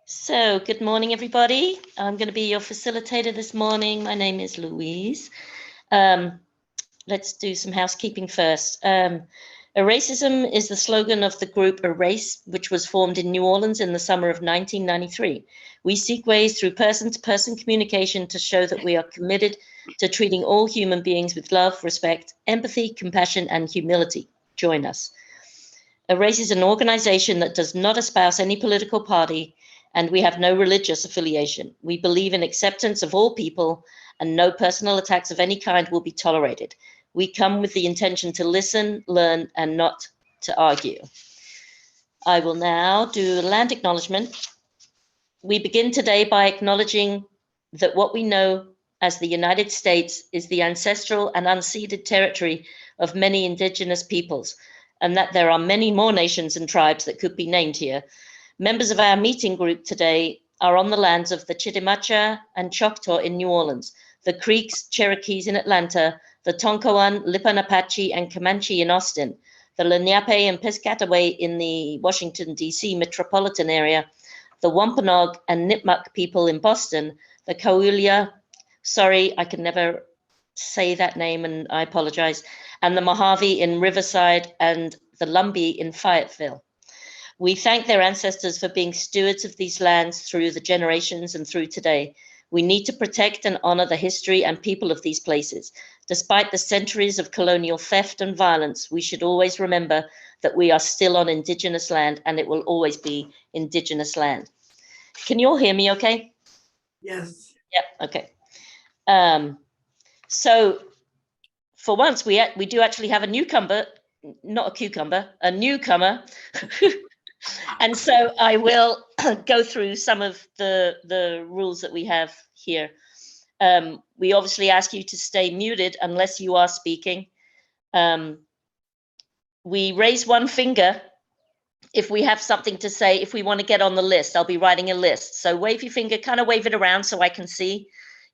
So, good morning, everybody. I'm going to be your facilitator this morning. My name is Louise. Let's do some housekeeping first. Eracism is the slogan of the group Erace, which was formed in New Orleans in the summer of 1993. We seek ways through person-to-person communication to show that we are committed to treating all human beings with love, respect, empathy, compassion, and humility. Join us. Erace is an organization that does not espouse any political party, and we have no religious affiliation. We believe in acceptance of all people, and no personal attacks of any kind will be tolerated. We come with the intention to listen, learn, and not to argue. I will now do the land acknowledgement. We begin today by acknowledging that what we know as the United States is the ancestral and unceded territory of many indigenous peoples, and that there are many more nations and tribes that could be named here. Members of our meeting group today are on the lands of the Chitimacha and Choctaw in New Orleans, the Creeks, Cherokees in Atlanta, the Tonkawan, Lipan Apache, and Comanche in Austin, the Lenape and Piscataway in the Washington, D.C. metropolitan area, the Wampanoag and Nipmuc people in Boston, the Cahuilla, sorry, I can never say that name and I apologize, and the Mojave in Riverside and the Lumbee in Fayetteville. We thank their ancestors for being stewards of these lands through the generations and through today. We need to protect and honor the history and people of these places. Despite the centuries of colonial theft and violence, we should always remember that we are still on indigenous land and it will always be indigenous land. Can you all hear me okay? Yes. Yeah, okay. So for once, we do actually have a newcomer, not a cucumber, a newcomer. And so I will go through some of the rules that we have here. We obviously ask you to stay muted unless you are speaking. We raise one finger if we have something to say, if we want to get on the list. I'll be writing a list. So wave your finger, kind of wave it around so I can see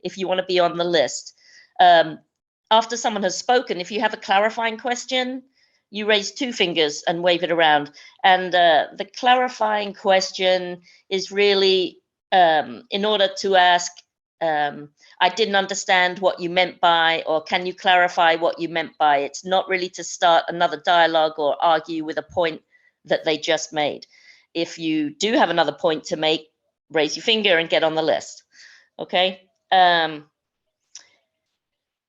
if you want to be on the list. After someone has spoken, if you have a clarifying question, you raise two fingers and wave it around. And the clarifying question is really in order to ask, I didn't understand what you meant by, or can you clarify what you meant by? It's not really to start another dialogue or argue with a point that they just made. If you do have another point to make, raise your finger and get on the list. Okay.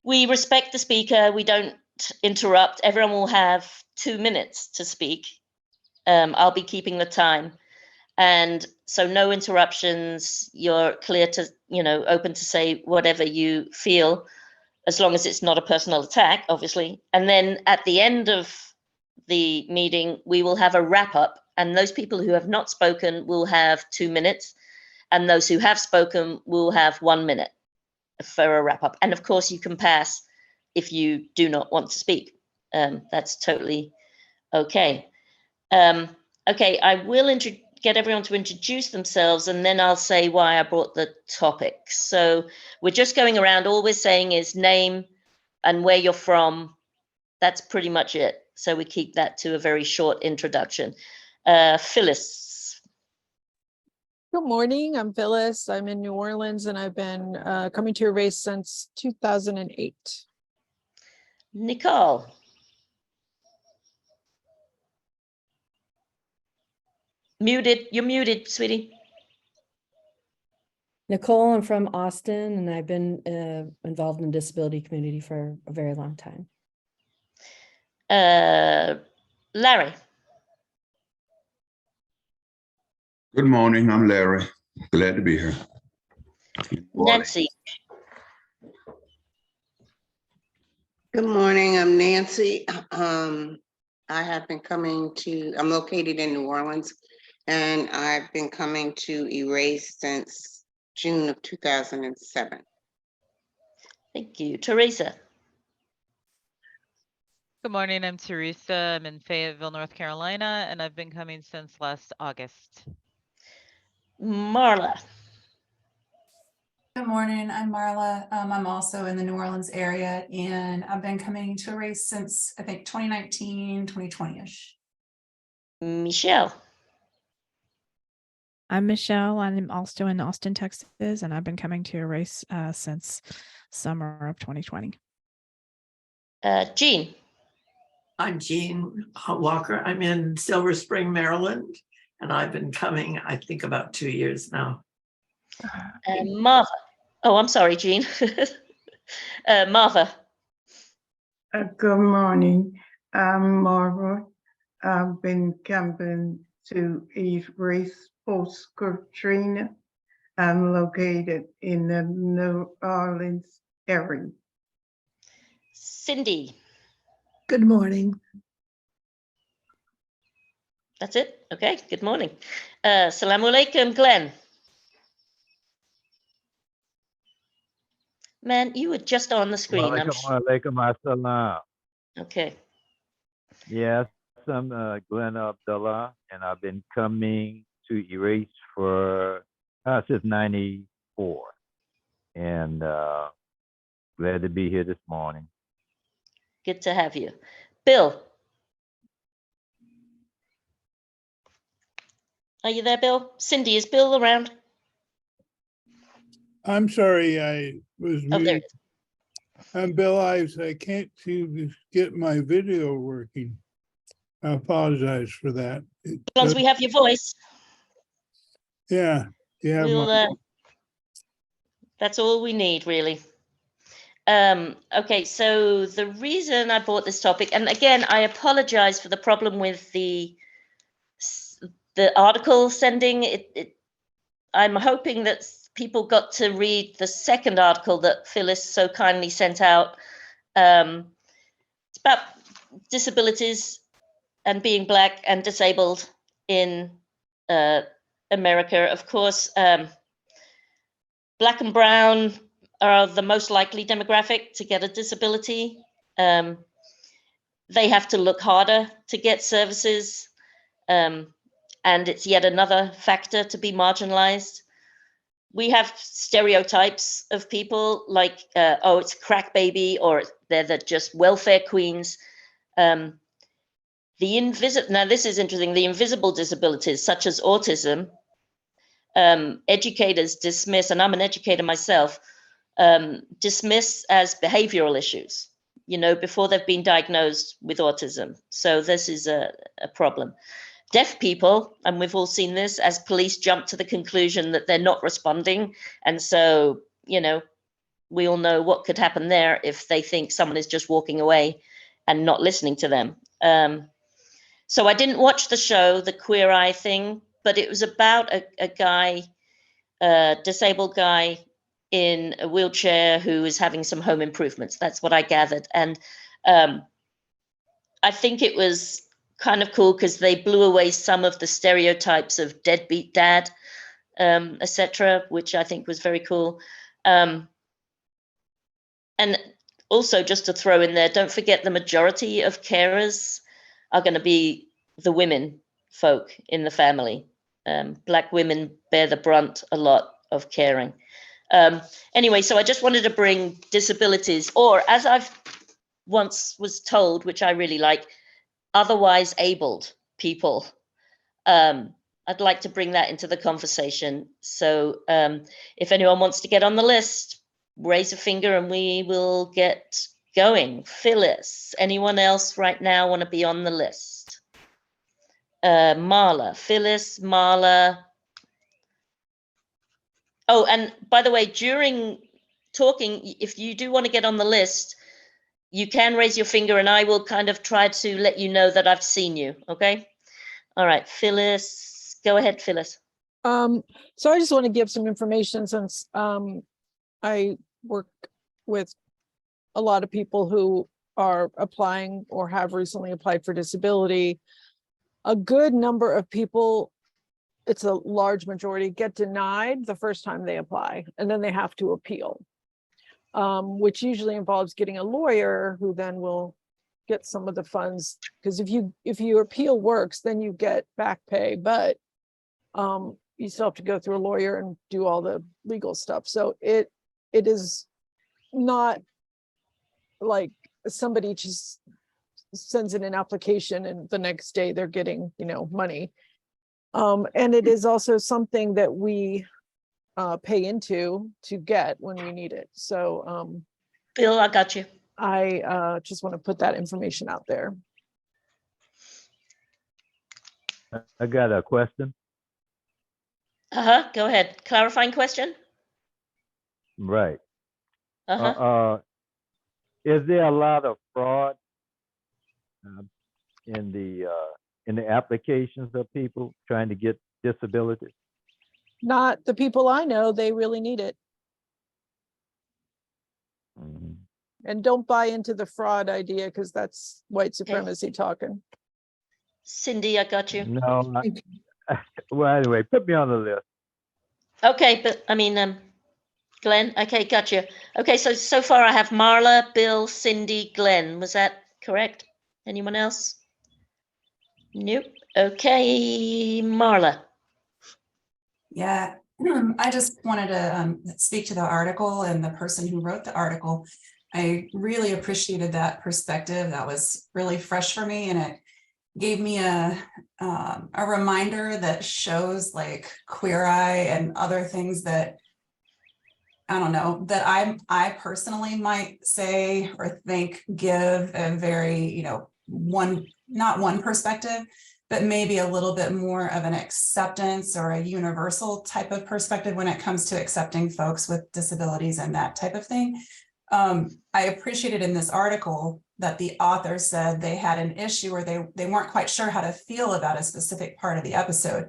We respect the speaker. We don't interrupt. Everyone will have 2 minutes to speak. I'll be keeping the time. And so no interruptions. You're clear to, open to say whatever you feel, as long as it's not a personal attack, obviously. And then at the end of the meeting, we will have a wrap up. And those people who have not spoken will have 2 minutes. And those who have spoken will have 1 minute for a wrap up. And of course, you can pass if you do not want to speak. That's totally okay. Okay, I will get everyone to introduce themselves, and then I'll say why I brought the topic. So we're just going around. All we're saying is name and where you're from. That's pretty much it. So we keep that to a very short introduction. Phyllis. Good morning, I'm Phyllis. I'm in New Orleans and I've been coming to Erace since 2008. Nicole. Muted, you're muted, sweetie. Nicole, I'm from Austin and I've been involved in the disability community for a very long time. Larry. Good morning, I'm Larry. Glad to be here. Nancy. Good morning, I'm Nancy. I'm located in New Orleans, and I've been coming to Erace since June of 2007. Thank you. Teresa. Good morning, I'm Teresa. I'm in Fayetteville, North Carolina, and I've been coming since last August. Marla. Good morning, I'm Marla. I'm also in the New Orleans area, and I've been coming to Erace since, I think, 2019, 2020-ish. Michelle. I'm Michelle. I'm also in Austin, Texas, and I've been coming to Erace since summer of 2020. Jean. I'm Jean Walker. I'm in Silver Spring, Maryland, and I've been coming, I think, about 2 years now. Marva. Oh, I'm sorry, Jean. Marva. Good morning. I'm Marva. I've been coming to Erace post Katrina. I'm located in the New Orleans area. Cindy. Good morning. That's it? Okay, good morning. Assalamu alaikum, Glenn. Man, you were just on the screen. Walaikum assalam. Okay. Yes, I'm Glenn Abdullah, and I've been coming to Erace for since '94, and glad to be here this morning. Good to have you. Bill. Are you there, Bill? Cindy, is Bill around? I'm sorry, I was Oh, there muted. it is. I'm Bill Ives. I can't seem to get my video working. I apologize for that. As long as we have your voice, Yeah, yeah. we'll, that's all we need, really. Okay, so the reason I brought this topic, and again, I apologize for the problem with the article sending. I'm hoping that people got to read the second article that Phyllis so kindly sent out. It's about disabilities and being Black and disabled in America. Of course, Black and brown are the most likely demographic to get a disability. They have to look harder to get services. And it's yet another factor to be marginalized. We have stereotypes of people like, oh, it's a crack baby, or they're just welfare queens. Now this is interesting, the invisible disabilities such as autism, educators dismiss, and I'm an educator myself, dismiss as behavioral issues, before they've been diagnosed with autism. So this is a problem. Deaf people, and we've all seen this, as police jump to the conclusion that they're not responding. And so, we all know what could happen there if they think someone is just walking away and not listening to them. So I didn't watch the show, the Queer Eye thing, but it was about a guy, a disabled guy in a wheelchair who is having some home improvements. That's what I gathered. And I think it was kind of cool because they blew away some of the stereotypes of deadbeat dad, etc., which I think was very cool. And also, just to throw in there, don't forget the majority of carers are going to be the women folk in the family. Black women bear the brunt a lot of caring. Anyway, so I just wanted to bring disabilities, or as I've once was told, which I really like, otherwise abled people. I'd like to bring that into the conversation. So if anyone wants to get on the list, raise a finger and we will get going. Phyllis, anyone else right now want to be on the list? Marla, Phyllis, Marla. Oh, and by the way, during talking, if you do want to get on the list, you can raise your finger and I will kind of try to let you know that I've seen you, okay? All right, Phyllis, go ahead, Phyllis. So I just want to give some information since I work with a lot of people who are applying or have recently applied for disability. A good number of people, it's a large majority, get denied the first time they apply, and then they have to appeal. Which usually involves getting a lawyer who then will get some of the funds. Because if your appeal works, then you get back pay, but you still have to go through a lawyer and do all the legal stuff. So it is not like somebody just sends in an application and the next day they're getting, money. And it is also something that we pay into to get when we need it. So Bill, I got you. I just want to put that information out there. I got a question. Go ahead. Clarifying question? Right. Uh-huh. Is there a lot of fraud in the applications of people trying to get disabilities? Not the people I know, they really need it. Mhm. And don't buy into the fraud idea because that's white supremacy talking. Cindy, I got you. No. Well, anyway, put me on the list. Okay, but I mean, Glenn, okay, got you. Okay, so far I have Marla, Bill, Cindy, Glenn. Was that correct? Anyone else? Nope. Okay, Marla. Yeah, I just wanted to speak to the article and the person who wrote the article. I really appreciated that perspective. That was really fresh for me, and it gave me a reminder that shows like Queer Eye and other things that I don't know that I personally might say or think give a very, not one perspective, but maybe a little bit more of an acceptance or a universal type of perspective when it comes to accepting folks with disabilities and that type of thing. I appreciated in this article that the author said they had an issue or they weren't quite sure how to feel about a specific part of the episode.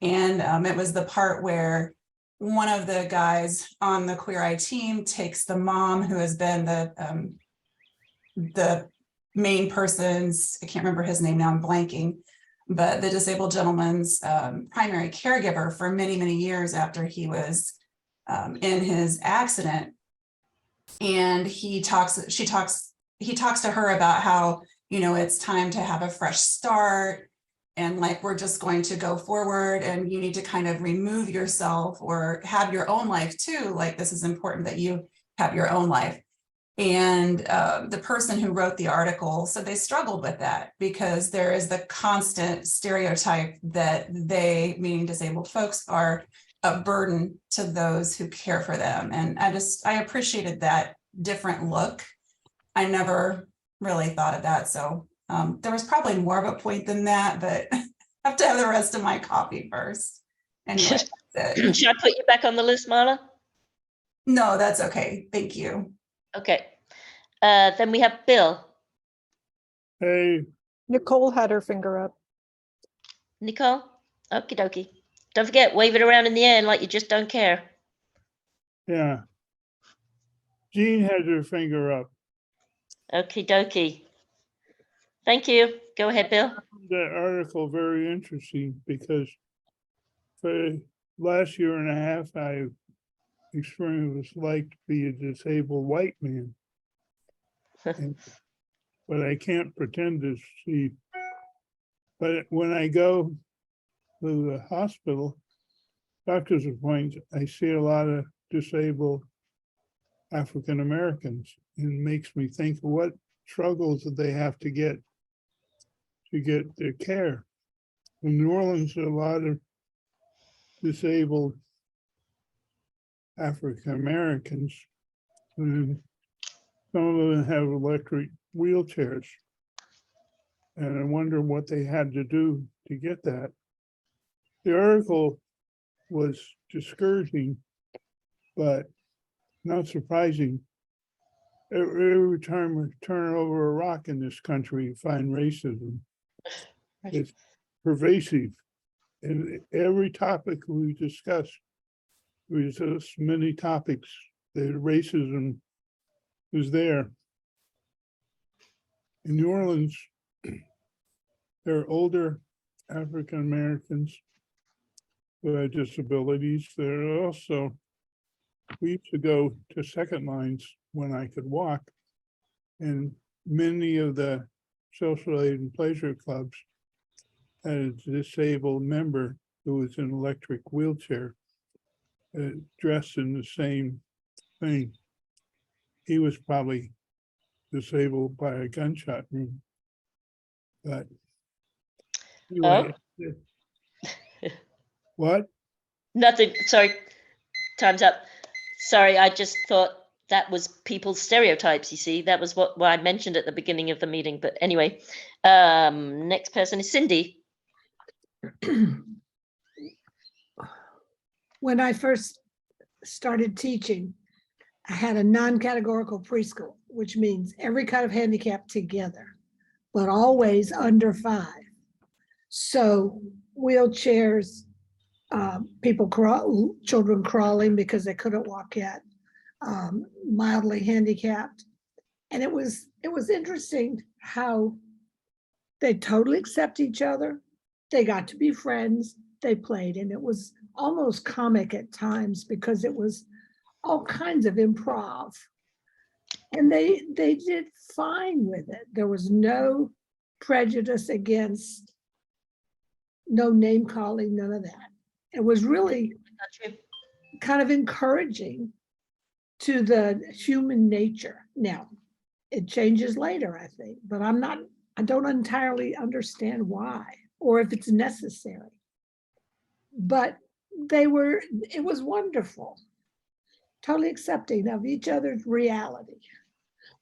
And it was the part where one of the guys on the Queer Eye team takes the mom who has been the main person's, I can't remember his name now, I'm blanking, but the disabled gentleman's primary caregiver for many, many years after he was in his accident. And he talks to her about how, it's time to have a fresh start. And like, we're just going to go forward and you need to kind of remove yourself or have your own life too. Like, this is important that you have your own life. And the person who wrote the article said they struggled with that because there is the constant stereotype that they, meaning disabled folks, are a burden to those who care for them. And I appreciated that different look. I never really thought of that. So there was probably more of a point than that, but I have to have the rest of my coffee first. Anyway, that's it. Should I put you back on the list, Marla? No, that's okay. Thank you. Okay. Then we have Bill. Hey, Nicole had her finger up. Nicole? Okie dokie. Don't forget, wave it around in the air like you just don't care. yeah. Jean has her finger up. Okie dokie. Thank you. Go ahead, Bill. That article very interesting because for the last year and a half, I experienced what it's like to be a disabled white man. But I can't pretend to see. But when I go to the hospital, doctor's appointments, I see a lot of disabled African Americans, and it makes me think of what struggles that they have to get their care. In New Orleans, there are a lot of disabled African Americans, and some of them have electric wheelchairs. And I wonder what they had to do to get that. The article was discouraging, but not surprising. Every time we turn over a rock in this country, you find racism. It's pervasive. And every topic we discuss many topics, the racism is there. In New Orleans, there are older African Americans who have disabilities. There are also, we used to go to second lines when I could walk, and many of the social aid and pleasure clubs had a disabled member who was in an electric wheelchair, dressed in the same thing. He was probably disabled by a gunshot wound. But anyway, What? Nothing, sorry, time's up. Sorry, I just thought that was people's stereotypes, you see. That was what I mentioned at the beginning of the meeting, but anyway. Next person is Cindy. When I first started teaching, I had a non-categorical preschool, which means every kind of handicap together, but always under 5. So wheelchairs, children crawling because they couldn't walk yet, mildly handicapped. And it was interesting how they totally accept each other. They got to be friends. They played, and it was almost comic at times because it was all kinds of improv. And they did fine with it. There was no prejudice against, no name calling, none of that. It was really kind of encouraging to the human nature. Now, it changes later, I think, but I don't entirely understand why or if it's necessary. But it was wonderful, totally accepting of each other's reality,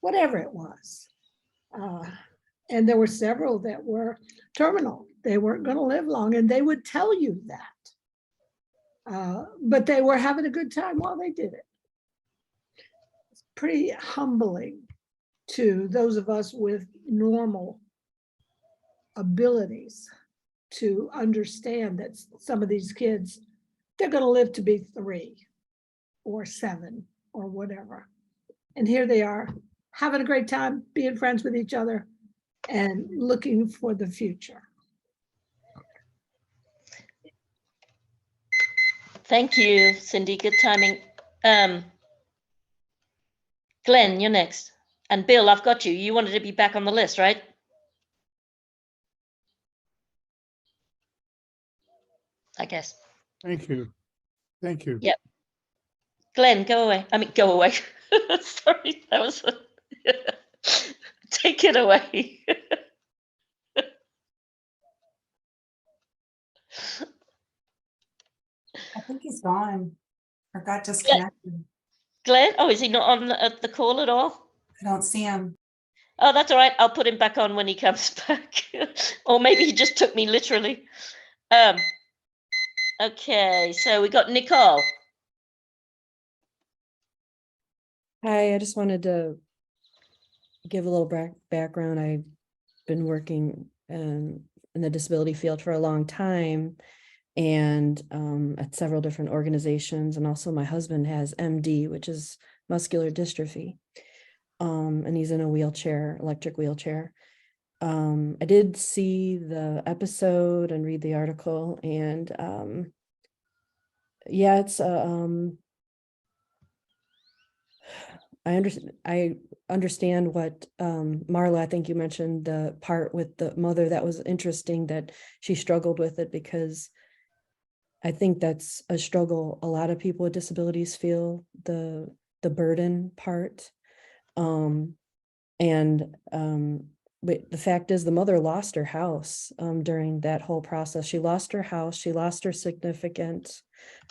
whatever it was. And there were several that were terminal. They weren't going to live long, and they would tell you that. But they were having a good time while they did it. It's pretty humbling to those of us with normal abilities to understand that some of these kids, they're going to live to be 3 or 7 or whatever. And here they are having a great time, being friends with each other and looking for the future. Thank you, Cindy. Good timing. Glenn, you're next. And Bill, I've got you. You wanted to be back on the list, right? I guess. Thank you. Thank you. Yep. Glenn, go away. I mean, go away. Sorry, that was. Take it away. I think he's gone or got disconnected. Glenn, oh, is he not on the call at all? I don't see him. Oh, that's all right. I'll put him back on when he comes back. Or maybe he just took me literally. Okay, so we got Nicole. Hi, I just wanted to give a little background. I've been working in the disability field for a long time and at several different organizations. And also my husband has MD, which is muscular dystrophy. And he's in a wheelchair, electric wheelchair. I did see the episode and read the article, and yeah, it's I understand what Marla, I think you mentioned the part with the mother. That was interesting that she struggled with it, because I think that's a struggle a lot of people with disabilities feel, the burden part. But the fact is, the mother lost her house during that whole process. She lost her house, she lost her significant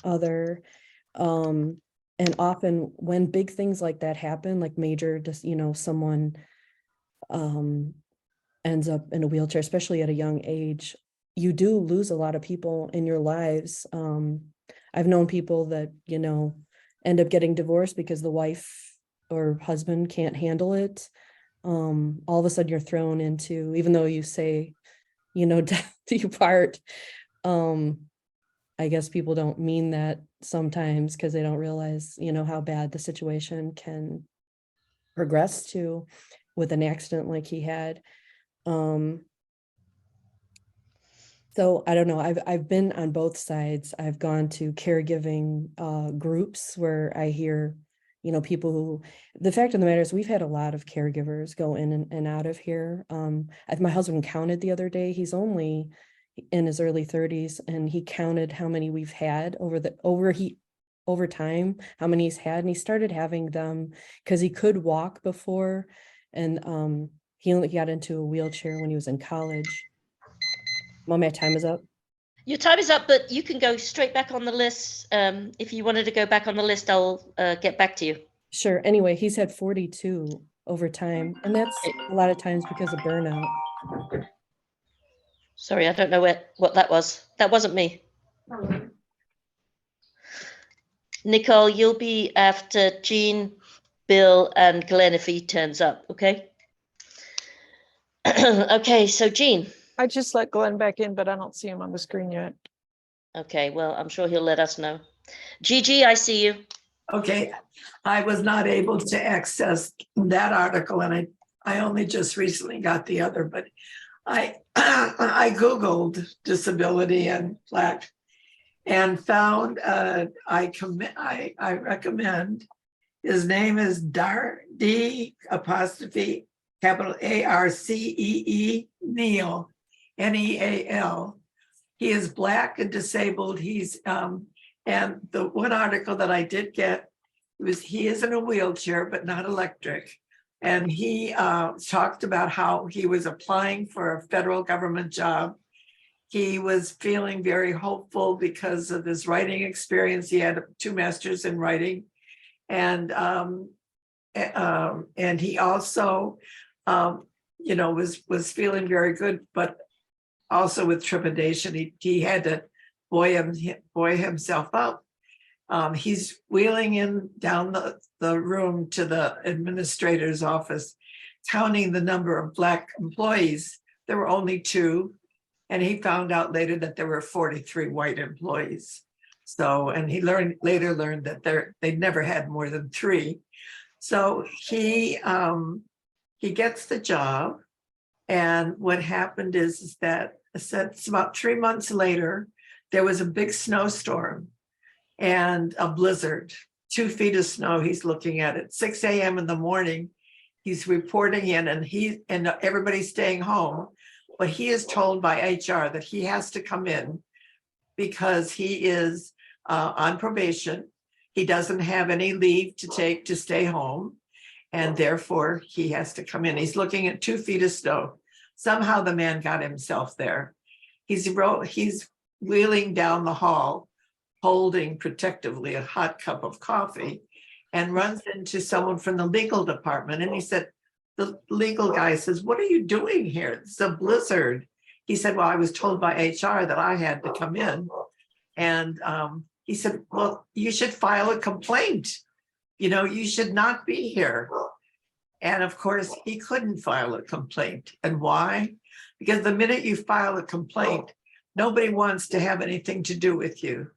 other. And often when big things like that happen, like major, someone ends up in a wheelchair, especially at a young age, you do lose a lot of people in your lives. I've known people that, end up getting divorced because the wife or husband can't handle it. All of a sudden you're thrown into, even though you say, death do you part, I guess people don't mean that sometimes because they don't realize, how bad the situation can progress to with an accident like he had. So I don't know, I've been on both sides. I've gone to caregiving groups where I hear, people who, the fact of the matter is we've had a lot of caregivers go in and out of here. My husband counted the other day, he's only in his early 30s, and he counted how many we've had over time, how many he's had, and he started having them because he could walk before, and he only got into a wheelchair when he was in college. Mom, my time is up. Your time is up, but you can go straight back on the list. If you wanted to go back on the list, I'll get back to you. Sure. Anyway, he's had 42 over time, and that's a lot of times because of burnout. Sorry, I don't know what that was. That wasn't me. Nicole, you'll be after Jean, Bill, and Glenn if he turns up, okay? Okay, so Jean. I just let Glenn back in, but I don't see him on the screen yet. Okay, well, I'm sure he'll let us know. Gigi, I see you. Okay, I was not able to access that article and I only just recently got the other, but I I Googled disability and Black and found I recommend, his name is D apostrophe capital ARCEE Neal, NEAL. He is Black and disabled. He's and the one article that I did get was he is in a wheelchair, but not electric. And he talked about how he was applying for a federal government job. He was feeling very hopeful because of his writing experience. He had 2 masters in writing. And he also, was feeling very good, but also with trepidation. He had to buoy himself up. He's wheeling in down the room to the administrator's office, counting the number of Black employees. There were only 2, and he found out later that there were 43 white employees. So, and he later learned that they never had more than 3. So he gets the job, and what happened is that it's about 3 months later, there was a big snowstorm and a blizzard, 2 feet of snow. He's looking at it. 6 a.m. in the morning, he's reporting in, and everybody's staying home. But he is told by HR that he has to come in because he is on probation. He doesn't have any leave to take to stay home, and therefore he has to come in. He's looking at 2 feet of snow. Somehow the man got himself there. He's wheeling down the hall, holding protectively a hot cup of coffee, and runs into someone from the legal department. And he said, the legal guy says, "What are you doing here? It's a blizzard." He said, "Well, I was told by HR that I had to come in." And he said, "Well, you should file a complaint. You should not be here." And of course, he couldn't file a complaint. And why? Because the minute you file a complaint, nobody wants to have anything to do with you.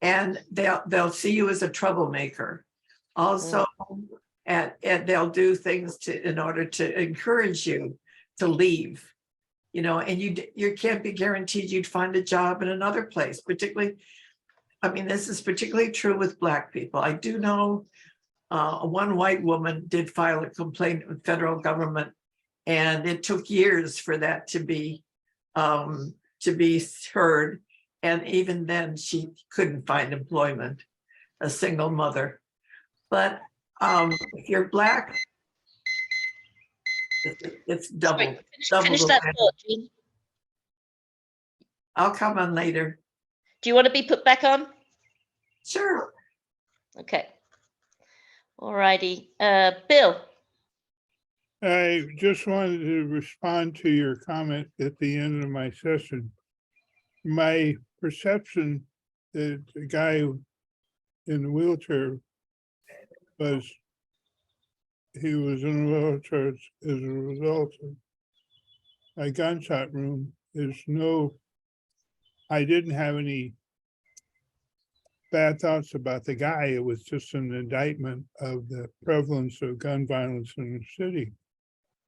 And they'll see you as a troublemaker. Also, and they'll do things in order to encourage you to leave. And you can't be guaranteed you'd find a job in another place, particularly, this is particularly true with Black people. I do know one white woman did file a complaint with federal government, and it took years for that to be heard. And even then she couldn't find employment, a single mother. But if you're Black, it's double. Finish that thought, Jean. I'll come on later. Do you want to be put back on? Sure. Okay. All righty. Bill. I just wanted to respond to your comment at the end of my session. My perception that the guy in the wheelchair he was in a wheelchair as a result of my gunshot wound. I didn't have any bad thoughts about the guy. It was just an indictment of the prevalence of gun violence in the city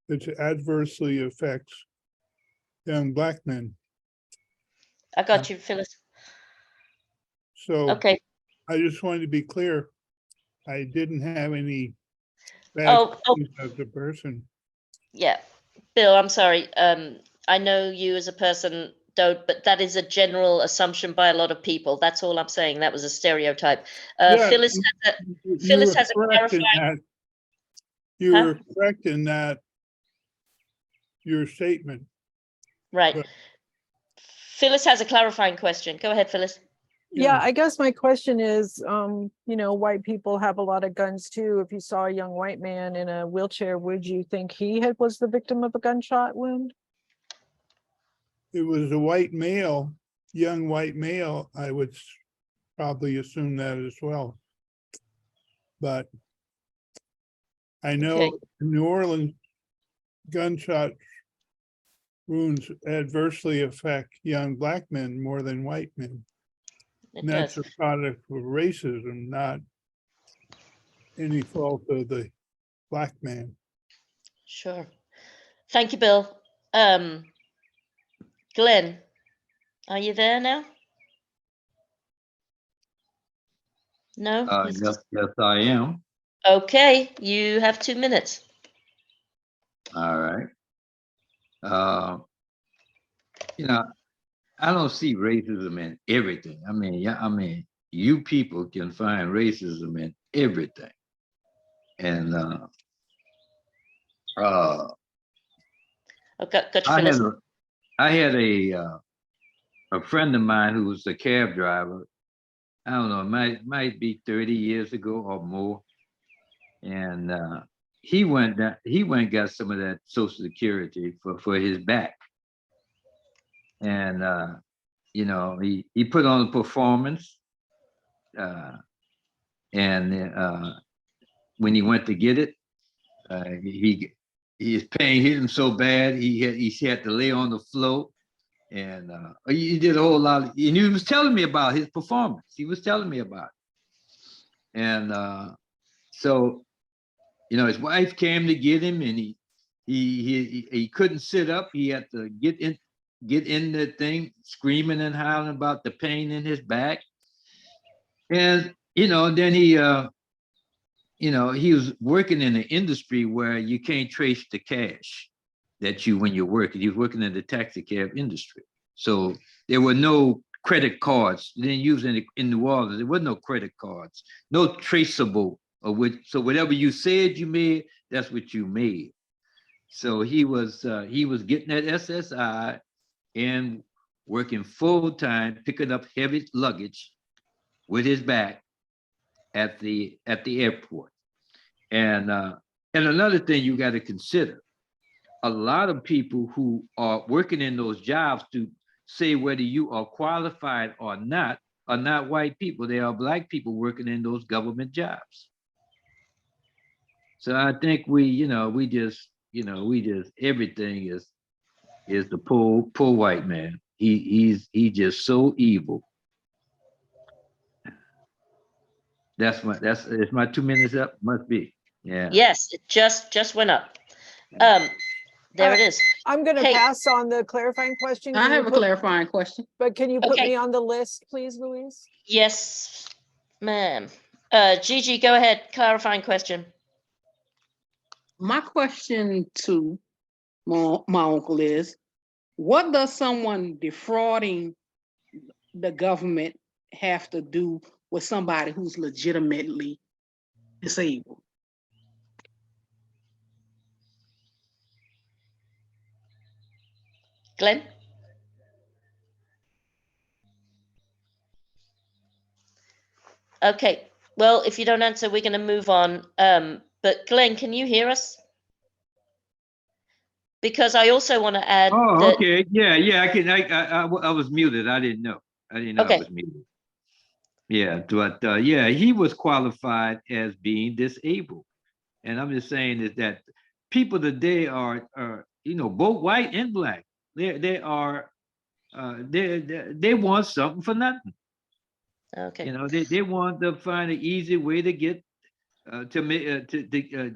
that adversely affects young Black men. I got you, Phyllis. So okay. I just wanted to be clear. I didn't have any bad things as a person. Yeah, Bill, I'm sorry. I know you as a person don't, but that is a general assumption by a lot of people. That's all I'm saying. That was a stereotype. Phyllis has a clarifying. You were correct in that your statement. Right. Phyllis has a clarifying question. Go ahead, Phyllis. Yeah, I guess my question is, white people have a lot of guns too. If you saw a young white man in a wheelchair, would you think was the victim of a gunshot wound? It was a white male, young white male, I would probably assume that as well. But I know Okay. in New Orleans, gunshot wounds adversely affect young black men more than white men. It And that's does. a product of racism, not any fault of the black man. Sure. Thank you, Bill. Glenn, are you there now? No? He's Yes, yes, I am. Okay, you have 2 minutes. All right. I don't see racism in everything. You people can find racism in everything. And Okay, got you, Phyllis. I had a friend of mine who was a cab driver. I don't know, might be 30 years ago or more. And he went and got some of that Social Security for his back. And he put on a performance. And when he went to get it, his pain hit him so bad he had to lay on the floor. And he did a whole lot and he was telling me about his performance. He was telling me about it. And so his wife came to get him, and he couldn't sit up. He had to get in the thing, screaming and howling about the pain in his back. And then he was working in an industry where you can't trace the cash that when you're working. He was working in the taxi cab industry, so there were no credit cards. They didn't use in New Orleans. There was no credit cards, no traceable of which. So whatever you said you made, that's what you made. So he was getting that SSI and working full time, picking up heavy luggage with his back at the airport. And another thing you got to consider, a lot of people who are working in those jobs to say whether you are qualified or not are not white people. They are black people working in those government jobs. So I think we just everything is the poor white man. He's just so evil. Is my 2 minutes up? Must be. Yeah. Yes, it just went up. There it is. I'm going to Hey. pass on the clarifying question. I Can you have a put- clarifying question. But can you put Okay. me on the list, please, Louise? Yes, ma'am. Gigi, go ahead. Clarifying question. My question to my uncle is, what does someone defrauding the government have to do with somebody who's legitimately disabled? Glenn? Okay, well, if you don't answer, we're going to move on. But Glenn, can you hear us? Because I also want to add Oh, that. okay. Yeah, I can. I was muted. I didn't know. Okay. I was muted. Yeah, but yeah, he was qualified as being disabled. And I'm just saying is that people today are both white and black. They want something for nothing. Okay. They want to find an easy way to get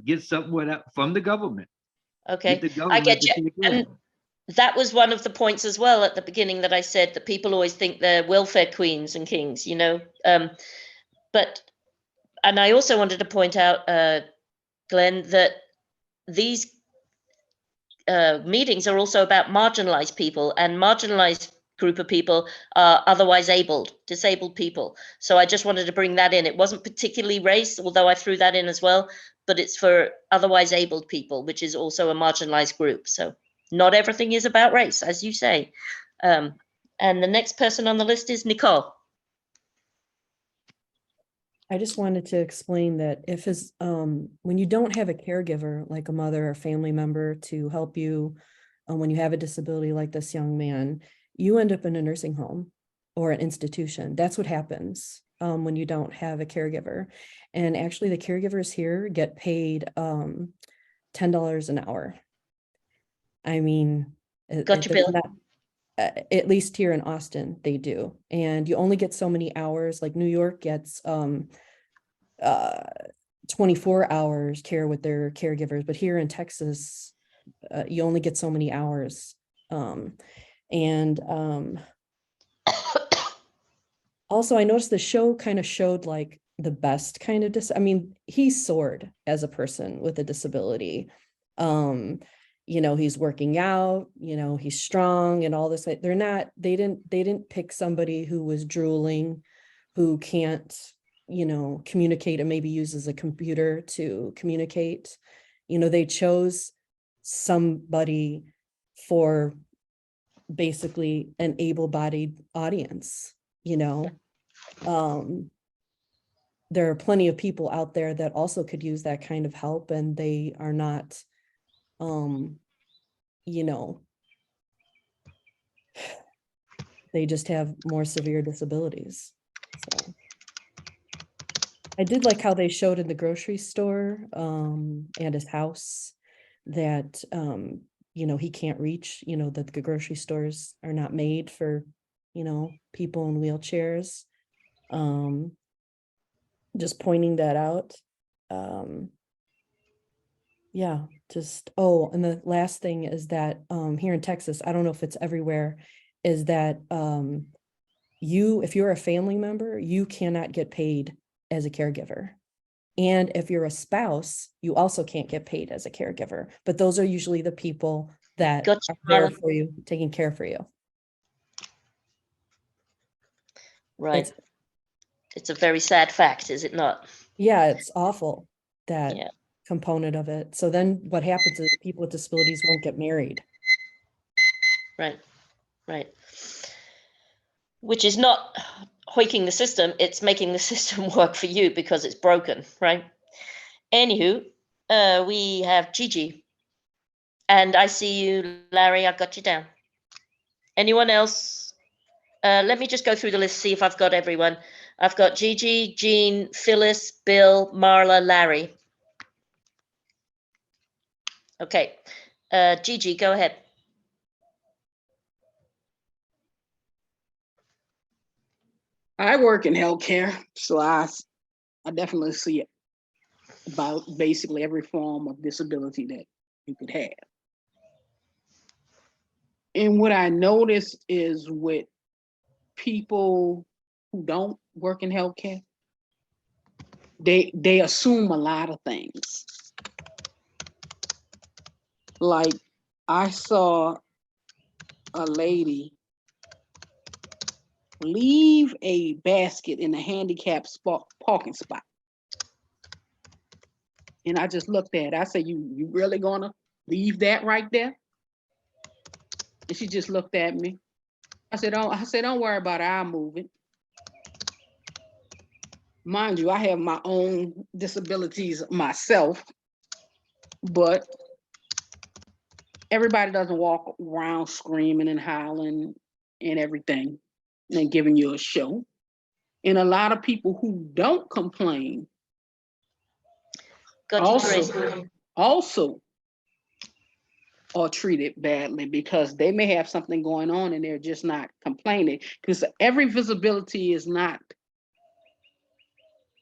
get something from the government. Okay, Get the I government get to you. take care of And them. that was one of the points as well at the beginning that I said that people always think they're welfare queens and kings, and I also wanted to point out, Glenn, that these meetings are also about marginalized people, and marginalized group of people are otherwise disabled people. So I just wanted to bring that in. It wasn't particularly race, although I threw that in as well, but it's for otherwise abled people, which is also a marginalized group. So not everything is about race, as you say. And the next person on the list is Nicole. I just wanted to explain that if when you don't have a caregiver, like a mother or family member to help you, when you have a disability like this young man, you end up in a nursing home or an institution. That's what happens when you don't have a caregiver. And actually the caregivers here get paid $10 an hour. I mean, Got your bill. At least here in Austin, they do. And you only get so many hours, like New York gets 24 hours care with their caregivers, but here in Texas, you only get so many hours. Also, I noticed the show kind of showed like the best kind of I mean, he soared as a person with a disability. He's working out, he's strong and all this. They didn't pick somebody who was drooling, who can't, communicate and maybe uses a computer to communicate. They chose somebody for basically an able-bodied audience. There are plenty of people out there that also could use that kind of help, and they are not, they just have more severe disabilities. So I did like how they showed in the grocery store and his house that, he can't reach, that the grocery stores are not made for, people in wheelchairs. Just pointing that out. Yeah, and the last thing is that here in Texas, I don't know if it's everywhere, is that if you're a family member, you cannot get paid as a caregiver. And if you're a spouse, you also can't get paid as a caregiver. But those are usually the people that are there for you, taking care for you. Right. It's a very sad fact, is it not? Yeah, it's awful, that component of it. So then what happens is people with disabilities won't get married. Right. Which is not hoiking the system, it's making the system work for you because it's broken, right? Anywho, we have Gigi. And I see you, Larry, I've got you down. Anyone else? Let me just go through the list, see if I've got everyone. I've got Gigi, Jean, Phyllis, Bill, Marla, Larry. Okay, Gigi, go ahead. I work in healthcare, so I definitely see about basically every form of disability that you could have. And what I notice is with people who don't work in healthcare, they assume a lot of things. Like I saw a lady leave a basket in a handicapped parking spot. And I just looked at it. I said, you really gonna leave that right there? And she just looked at me. I said, don't worry about it, I'll move it. Mind you, I have my own disabilities myself, but everybody doesn't walk around screaming and howling and everything and giving you a show. And a lot of people who don't complain also are treated badly because they may have something going on and they're just not complaining, because every visibility is not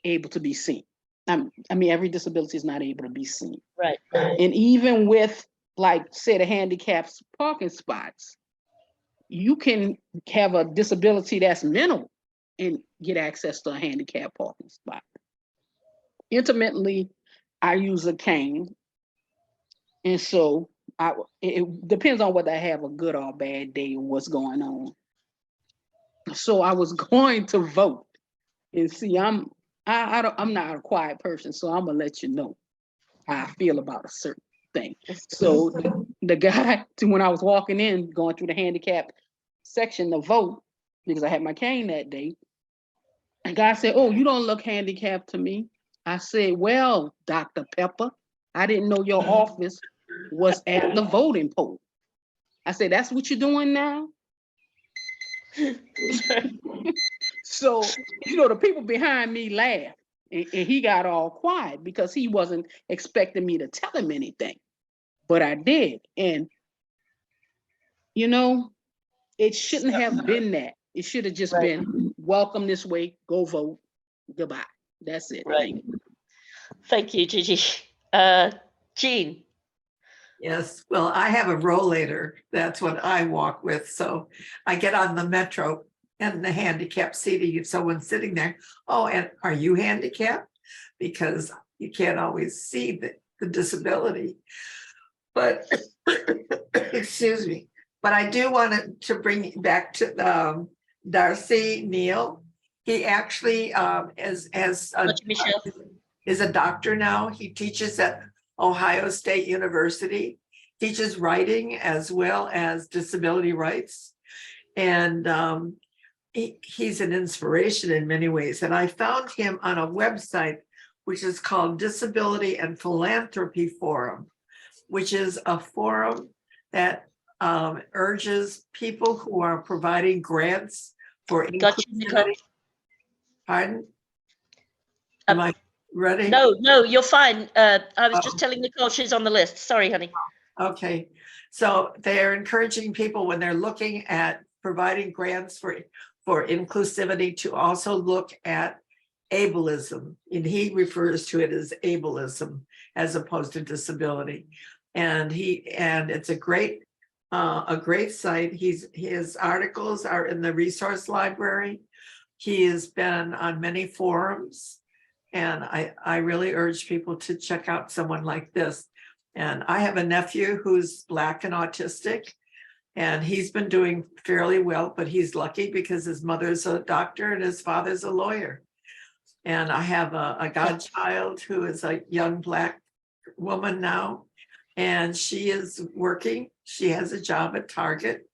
able to be seen. I mean, every disability is not able to be seen. Right. And even with, like, say, the handicapped parking spots, you can have a disability that's mental and get access to a handicapped parking spot. Intermittently, I use a cane. And so it depends on whether I have a good or bad day or what's going on. So I was going to vote, and see, I'm not a quiet person, so I'm gonna let you know how I feel about a certain thing. So the guy, when I was walking in, going through the handicapped section to vote because I had my cane that day. And God said, "Oh, you don't look handicapped to me." I said, "Well, Dr. Pepper, I didn't know your office was at the voting poll." I said, "That's what you're doing now?" So, the people behind me laughed and he got all quiet because he wasn't expecting me to tell him anything. But I did. And, it shouldn't have been that. It should have just been, welcome this way, go vote, goodbye. That's it. Right. Thank you, Gigi. Jean. Yes, well, I have a rollator. That's what I walk with. So I get on the metro and the handicap seating, if someone's sitting there. Oh, and are you handicapped? Because you can't always see the disability. But excuse me. But I do want to bring back to Darcy Neal. He actually is a doctor now. He teaches at Ohio State University, teaches writing as well as disability rights. And he's an inspiration in many ways. And I found him on a website, which is called Disability and Philanthropy Forum, which is a forum that urges people who are providing grants for inclusivity. Pardon? Am I ready? No, you're fine. I was just telling Nicole she's on the list. Sorry, honey. Okay. So they're encouraging people when they're looking at providing grants for inclusivity to also look at ableism. And he refers to it as ableism as opposed to disability. And it's a great site. His articles are in the resource library. He has been on many forums, and I really urge people to check out someone like this. And I have a nephew who's Black and autistic, and he's been doing fairly well, but he's lucky because his mother's a doctor and his father's a lawyer. And I have a godchild who is a young Black woman now, and she is working. She has a job at Target,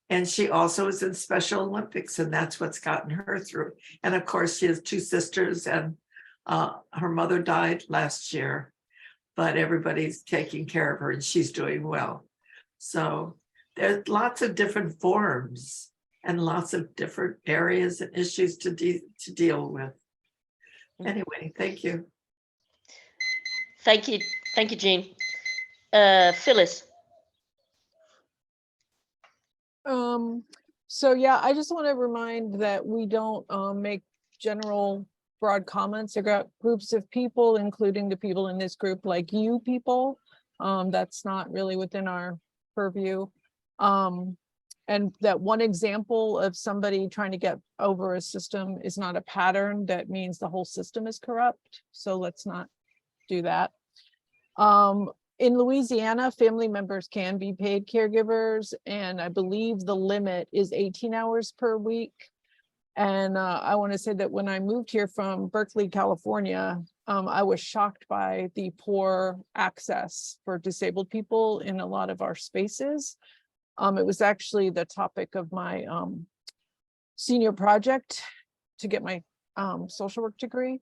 and she also is in Special Olympics, and that's what's gotten her through. And of course, she has two sisters, and her mother died last year, but everybody's taking care of her, and she's doing well. So there's lots of different forms and lots of different areas and issues to deal with. Anyway, thank you. Thank you, Jean. Phyllis. So yeah, I just want to remind that we don't make general broad comments about groups of people, including the people in this group, like you people. That's not really within our purview. And that one example of somebody trying to get over a system is not a pattern that means the whole system is corrupt. So let's not do that. In Louisiana, family members can be paid caregivers, and I believe the limit is 18 hours per week. And I want to say that when I moved here from Berkeley, California, I was shocked by the poor access for disabled people in a lot of our spaces. It was actually the topic of my senior project to get my social work degree.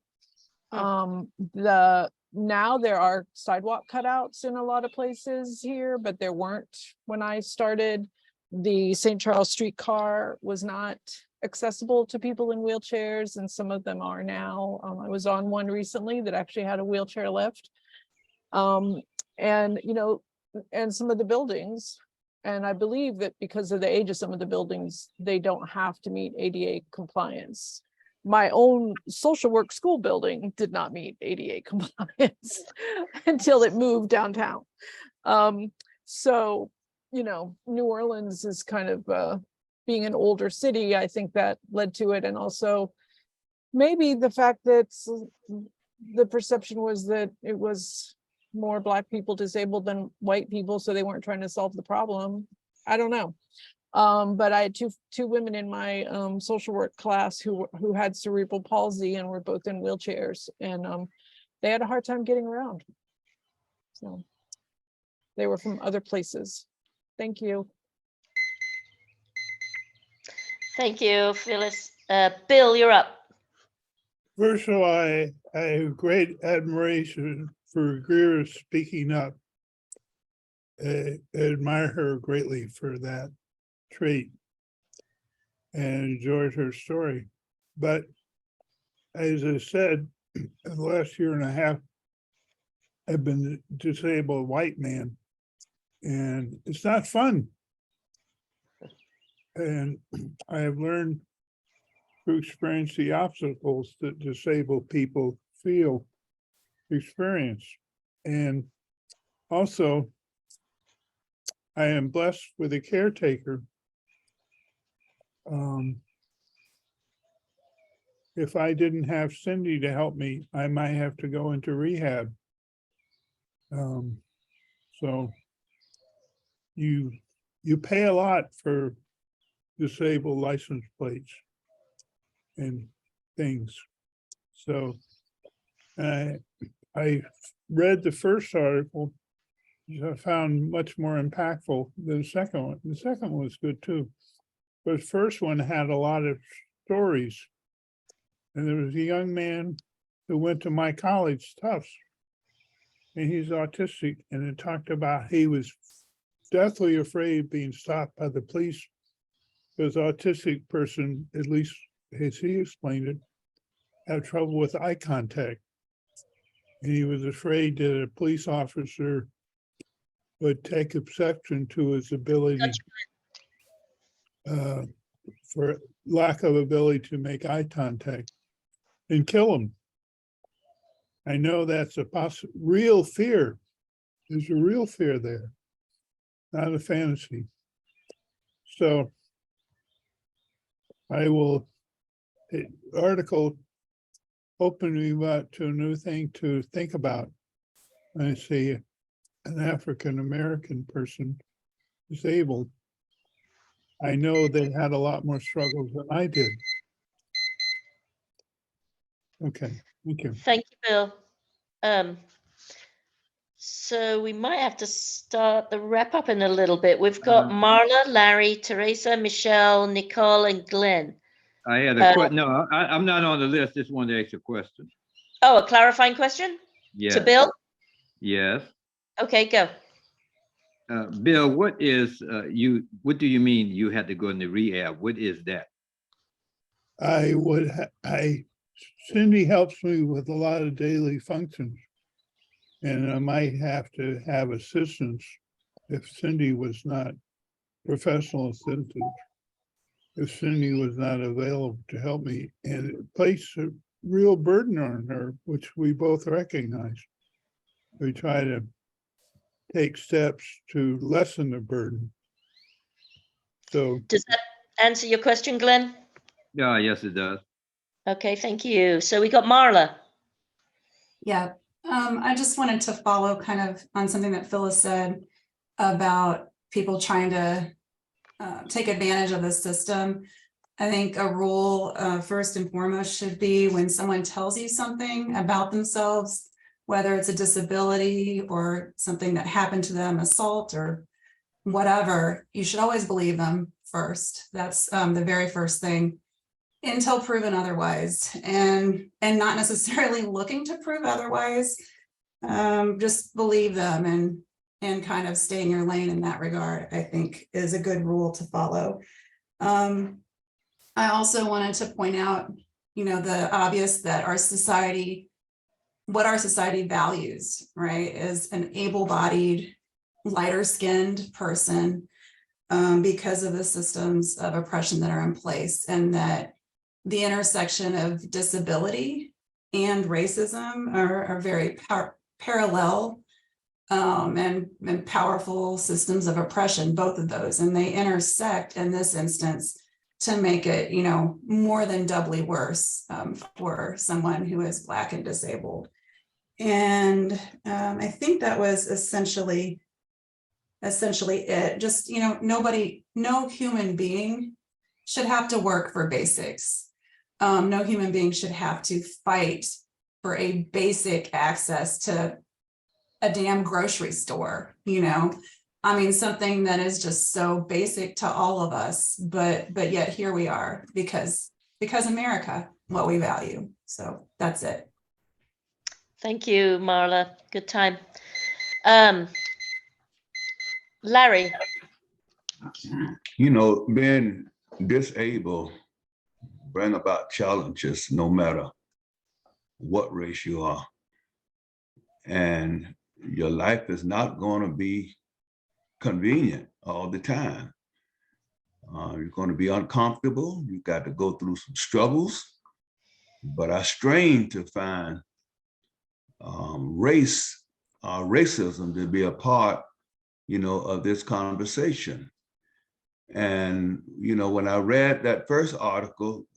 Now there are sidewalk cutouts in a lot of places here, but there weren't when I started. The St. Charles streetcar was not accessible to people in wheelchairs, and some of them are now. I was on one recently that actually had a wheelchair lift. And some of the buildings, and I believe that because of the age of some of the buildings, they don't have to meet ADA compliance. My own social work school building did not meet ADA compliance until it moved downtown. So, New Orleans is kind of being an older city. I think that led to it. And also maybe the fact that the perception was that it was more Black people disabled than white people, so they weren't trying to solve the problem. I don't know. But I had two women in my social work class who had cerebral palsy and were both in wheelchairs, and they had a hard time getting around. So they were from other places. Thank you. Thank you, Phyllis. Bill, you're up. First of all, I have great admiration for Greer speaking up. I admire her greatly for that trait and enjoyed her story. But as I said, in the last year and a half, I've been a disabled white man, and it's not fun. And I have learned to experience the obstacles that disabled people experience. And also, I am blessed with a caretaker. If I didn't have Cindy to help me, I might have to go into rehab. So you pay a lot for disabled license plates and things. So I read the first article, which I found much more impactful than the second one. The second one was good too, but the first one had a lot of stories. And there was a young man who went to my college, Tufts, and he's autistic, and it talked about he was deathly afraid of being stopped by the police because autistic person, at least as he explained it, have trouble with eye contact. And he was afraid that a police officer would take exception to his ability for lack of ability to make eye contact and kill him. I know that's a real fear. There's a real fear there, not a fantasy. So the article opened me up to a new thing to think about. I see an African-American person disabled. I know they had a lot more struggles than I did. Okay, thank you. Thank you, Bill. So we might have to start the wrap up in a little bit. We've got Marla, Larry, Teresa, Michelle, Nicole, and Glenn. I had a question. No, I'm not on the list. Just wanted to ask a question. Oh, a clarifying question? Yeah. To Bill? Yes. Okay, go. Bill, what do you mean you had to go into rehab? What is that? Cindy helps me with a lot of daily functions. And I might have to have assistance if Cindy was not professional assistance, if Cindy was not available to help me, and it placed a real burden on her, which we both recognize. We try to take steps to lessen the burden. So does that answer your question, Glenn? Yeah, yes, it does. Okay, thank you. So we got Marla. Yeah, I just wanted to follow kind of on something that Phyllis said about people trying to take advantage of the system. I think a rule first and foremost should be when someone tells you something about themselves, whether it's a disability or something that happened to them, assault or whatever, you should always believe them first. That's the very first thing, until proven otherwise, and not necessarily looking to prove otherwise. Just believe them and kind of stay in your lane in that regard, I think is a good rule to follow. I also wanted to point out, the obvious that what our society values, right, is an able-bodied, lighter-skinned person because of the systems of oppression that are in place, and that the intersection of disability and racism are very parallel and powerful systems of oppression, both of those, and they intersect in this instance to make it, more than doubly worse for someone who is Black and disabled. And I think that was essentially it. Just, no human being should have to work for basics. No human being should have to fight for a basic access to a damn grocery store, I mean, something that is just so basic to all of us, but yet here we are because America, what we value. So that's it. Thank you, Marla. Good time. Larry. You know, being disabled bring about challenges no matter what race you are. And your life is not going to be convenient all the time. You're going to be uncomfortable. You've got to go through some struggles. But I strain to find racism to be a part, of this conversation. And, when I read that first article,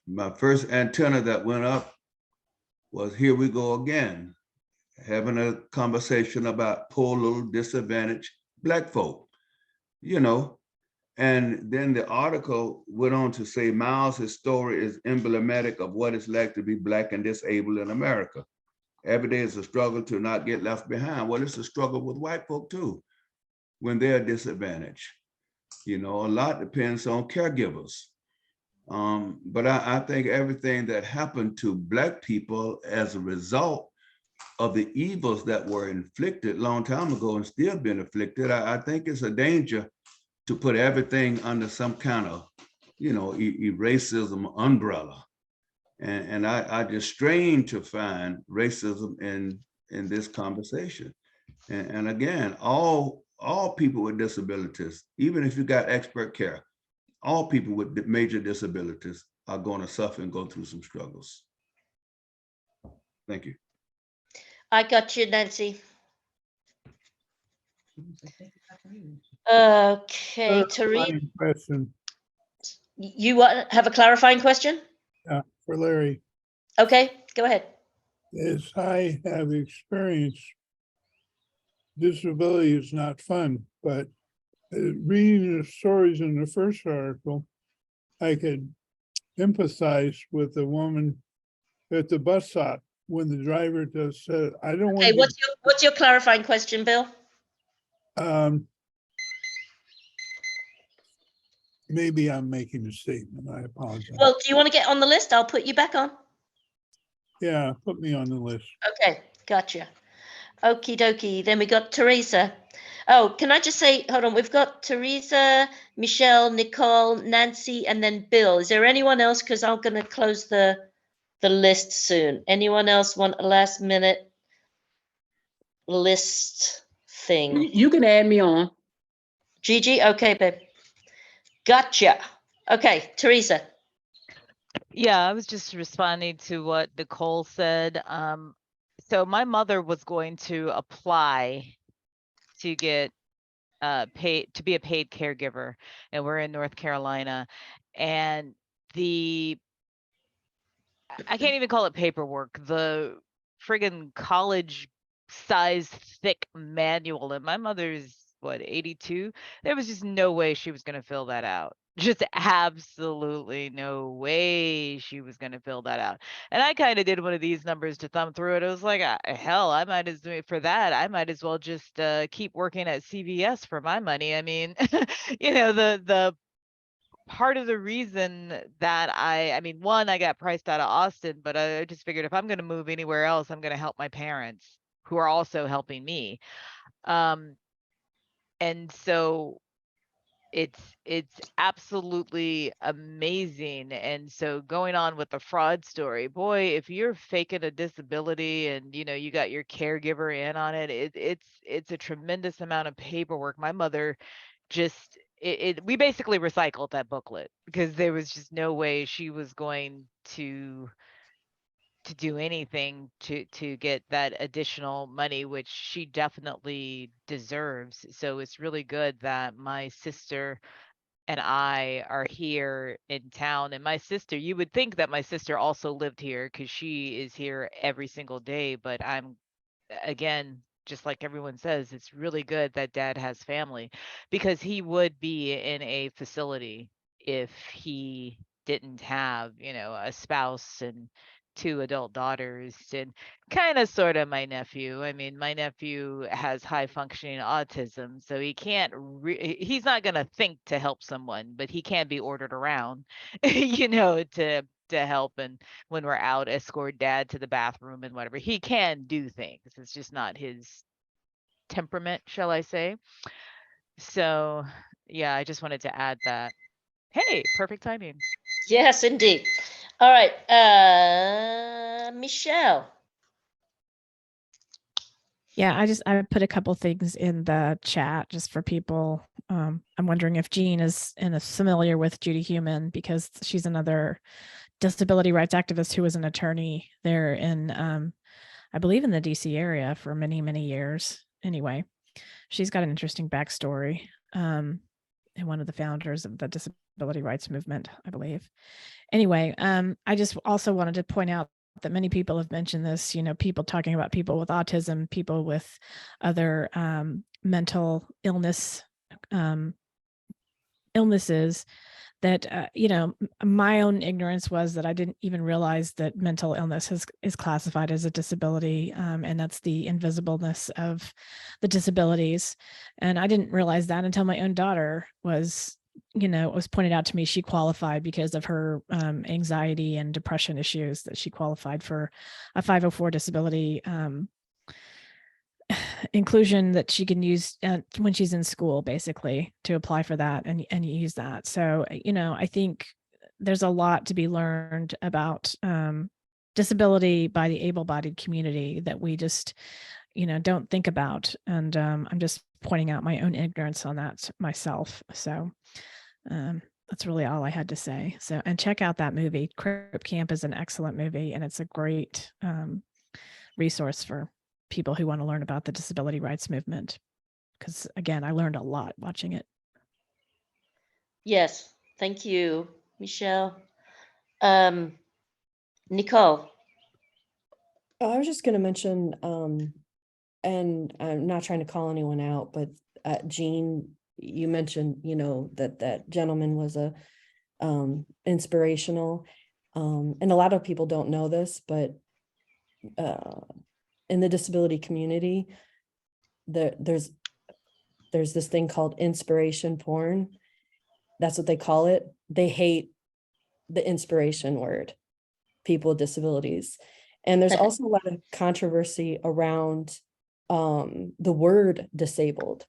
my first antenna that went up was, here we go again, having a conversation about poor little disadvantaged Black folk, And then the article went on to say Miles' story is emblematic of what it's like to be Black and disabled in America. Every day is a struggle to not get left behind. Well, it's a struggle with white folk too, when they're disadvantaged. A lot depends on caregivers. But I think everything that happened to Black people as a result of the evils that were inflicted a long time ago and still been inflicted, I think it's a danger to put everything under some kind of, racism umbrella. And I just strain to find racism in this conversation. And again, all people with disabilities, even if you got expert care, all people with major disabilities are going to suffer and go through some struggles. Thank you. I got you, Nancy. Okay, Teresa. Question. You have a clarifying question? For Larry. Okay, go ahead. As I have experienced, disability is not fun, but reading the stories in the first article, I could empathize with the woman at the bus stop when the driver just said, I don't want to. What's your clarifying question, Bill? Maybe I'm making a statement. I apologize. Well, do you want to get on the list? I'll put you back on. Yeah, put me on the list. Okay, gotcha. Okie dokie. Then we got Teresa. Oh, can I just say, hold on, we've got Teresa, Michelle, Nicole, Nancy, and then Bill. Is there anyone else? Because I'm going to close the list soon. Anyone else want a last minute list thing? You can add me on. Gigi? Okay, babe. Gotcha. Okay, Teresa. Yeah, I was just responding to what Nicole said. So my mother was going to apply to get paid to be a paid caregiver, and we're in North Carolina, and I can't even call it paperwork, the friggin' college size thick manual, and my mother's what, 82? There was just no way she was going to fill that out. Just absolutely no way she was going to fill that out. And I kind of did one of these numbers to thumb through it. It was like, hell, I might as well just keep working at CVS for my money. I mean, the part of the reason that I mean, one, I got priced out of Austin, but I just figured if I'm going to move anywhere else, I'm going to help my parents who are also helping me. And so it's absolutely amazing. And so going on with the fraud story, boy, if you're faking a disability and you got your caregiver in on it, it's a tremendous amount of paperwork. My mother just we basically recycled that booklet because there was just no way she was going to do anything to get that additional money, which she definitely deserves. So it's really good that my sister and I are here in town. And my sister, you would think that my sister also lived here because she is here every single day, but again, just like everyone says, it's really good that Dad has family, because he would be in a facility if he didn't have, a spouse and 2 adult daughters and kind of sort of my nephew. I mean, my nephew has high functioning autism, so he can't, he's not going to think to help someone, but he can be ordered around, you know, to help. And when we're out, escort dad to the bathroom and whatever. He can do things. It's just not his temperament, shall I say. So yeah, I just wanted to add that. Hey, perfect timing. Yes, indeed. All right, Michelle. Yeah, I put a couple things in the chat just for people. I'm wondering if Jean is familiar with Judy Heumann, because she's another disability rights activist who was an attorney there in, I believe in the DC area for many, many years. Anyway, she's got an interesting backstory, and one of the founders of the disability rights movement, I believe. Anyway, I just also wanted to point out that many people have mentioned this, you know, people talking about people with autism, people with other mental illnesses, that, you know, my own ignorance was that I didn't even realize that mental illness is classified as a disability, and that's the invisibleness of the disabilities. And I didn't realize that until my own daughter was, you know, it was pointed out to me she qualified because of her anxiety and depression issues, that she qualified for a 504 disability inclusion that she can use when she's in school, basically, to apply for that and use that. So, you know, I think there's a lot to be learned about disability by the able-bodied community that we just, you know, don't think about. And I'm just pointing out my own ignorance on that myself. So that's really all I had to say. So, and check out that movie. Crip Camp is an excellent movie, and it's a great resource for people who want to learn about the disability rights movement. Because again, I learned a lot watching it. Yes, thank you, Michelle. Nicole. I was just going to mention, and I'm not trying to call anyone out, but Jean, you mentioned, you know, that gentleman was a inspirational, and a lot of people don't know this, but in the disability community, there's this thing called inspiration porn. That's what they call it. They hate the inspiration word, people with disabilities. And there's also a lot of controversy around the word disabled.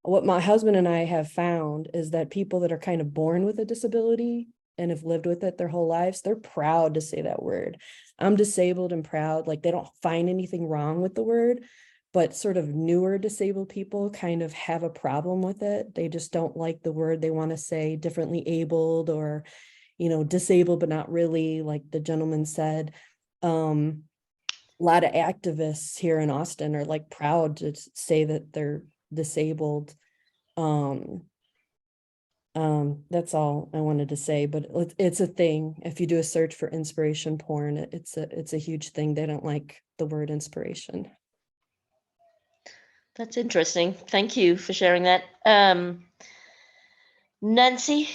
What my husband and I have found is that people that are kind of born with a disability and have lived with it their whole lives, they're proud to say that word. I'm disabled and proud, like they don't find anything wrong with the word, but sort of newer disabled people kind of have a problem with it. They just don't like the word. They want to say differently abled, or, you know, disabled, but not really, like the gentleman said. A lot of activists here in Austin are like proud to say that they're disabled. That's all I wanted to say, but it's a thing. If you do a search for inspiration porn, it's a huge thing. They don't like the word inspiration. That's interesting. Thank you for sharing that. Nancy?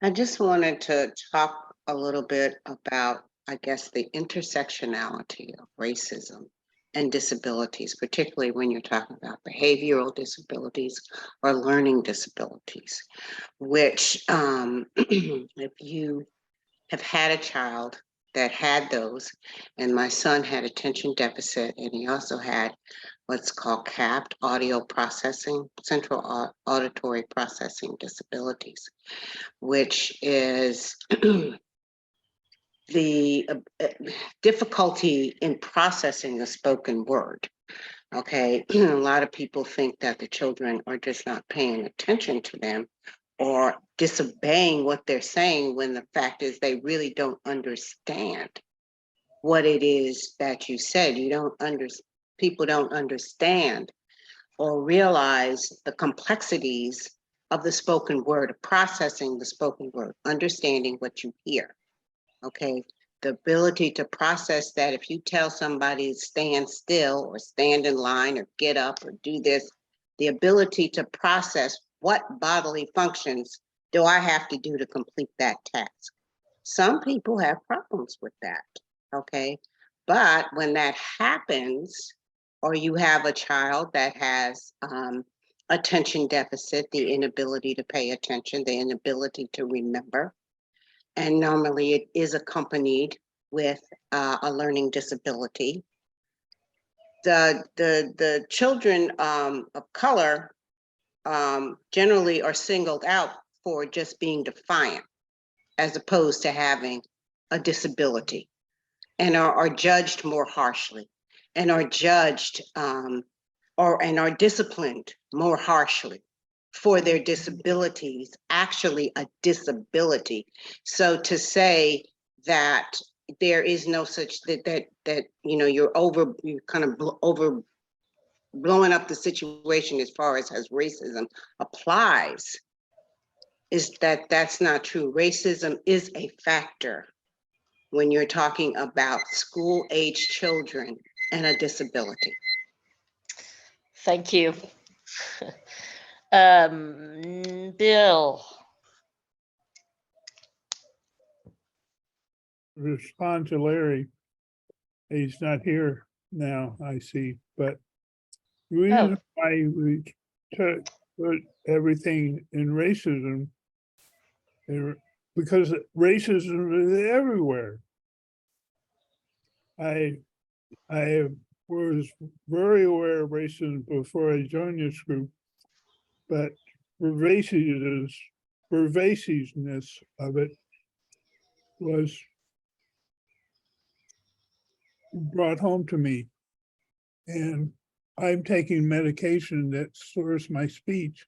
I just wanted to talk a little bit about, I guess, the intersectionality of racism and disabilities, particularly when you're talking about behavioral disabilities or learning disabilities, which if you have had a child that had those, and my son had attention deficit, and he also had what's called CAPT, audio processing, central auditory processing disabilities, which is the difficulty in processing the spoken word. Okay, a lot of people think that the children are just not paying attention to them or disobeying what they're saying, when the fact is they really don't understand what it is that you said. People don't understand or realize the complexities of the spoken word, of processing the spoken word, understanding what you hear. Okay, the ability to process that. If you tell somebody to stand still or stand in line or get up or do this, the ability to process what bodily functions do I have to do to complete that task? Some people have problems with that, okay? But when that happens, or you have a child that has attention deficit, the inability to pay attention, the inability to remember, and normally it is accompanied with a learning disability. The children of color generally are singled out for just being defiant, as opposed to having a disability, and are judged more harshly, and are judged and are disciplined more harshly for their disabilities, actually a disability. So to say that there is no such that you know, you're kind of over blowing up the situation as far as racism applies, is that's not true. Racism is a factor when you're talking about school-age children and a disability. Thank you. Bill. Respond to Larry. He's not here now, I see, but the reason why we put everything in racism, because racism is everywhere. I was very aware of racism before I joined this group, but pervasiveness of it was brought home to me. And I'm taking medication that slurs my speech.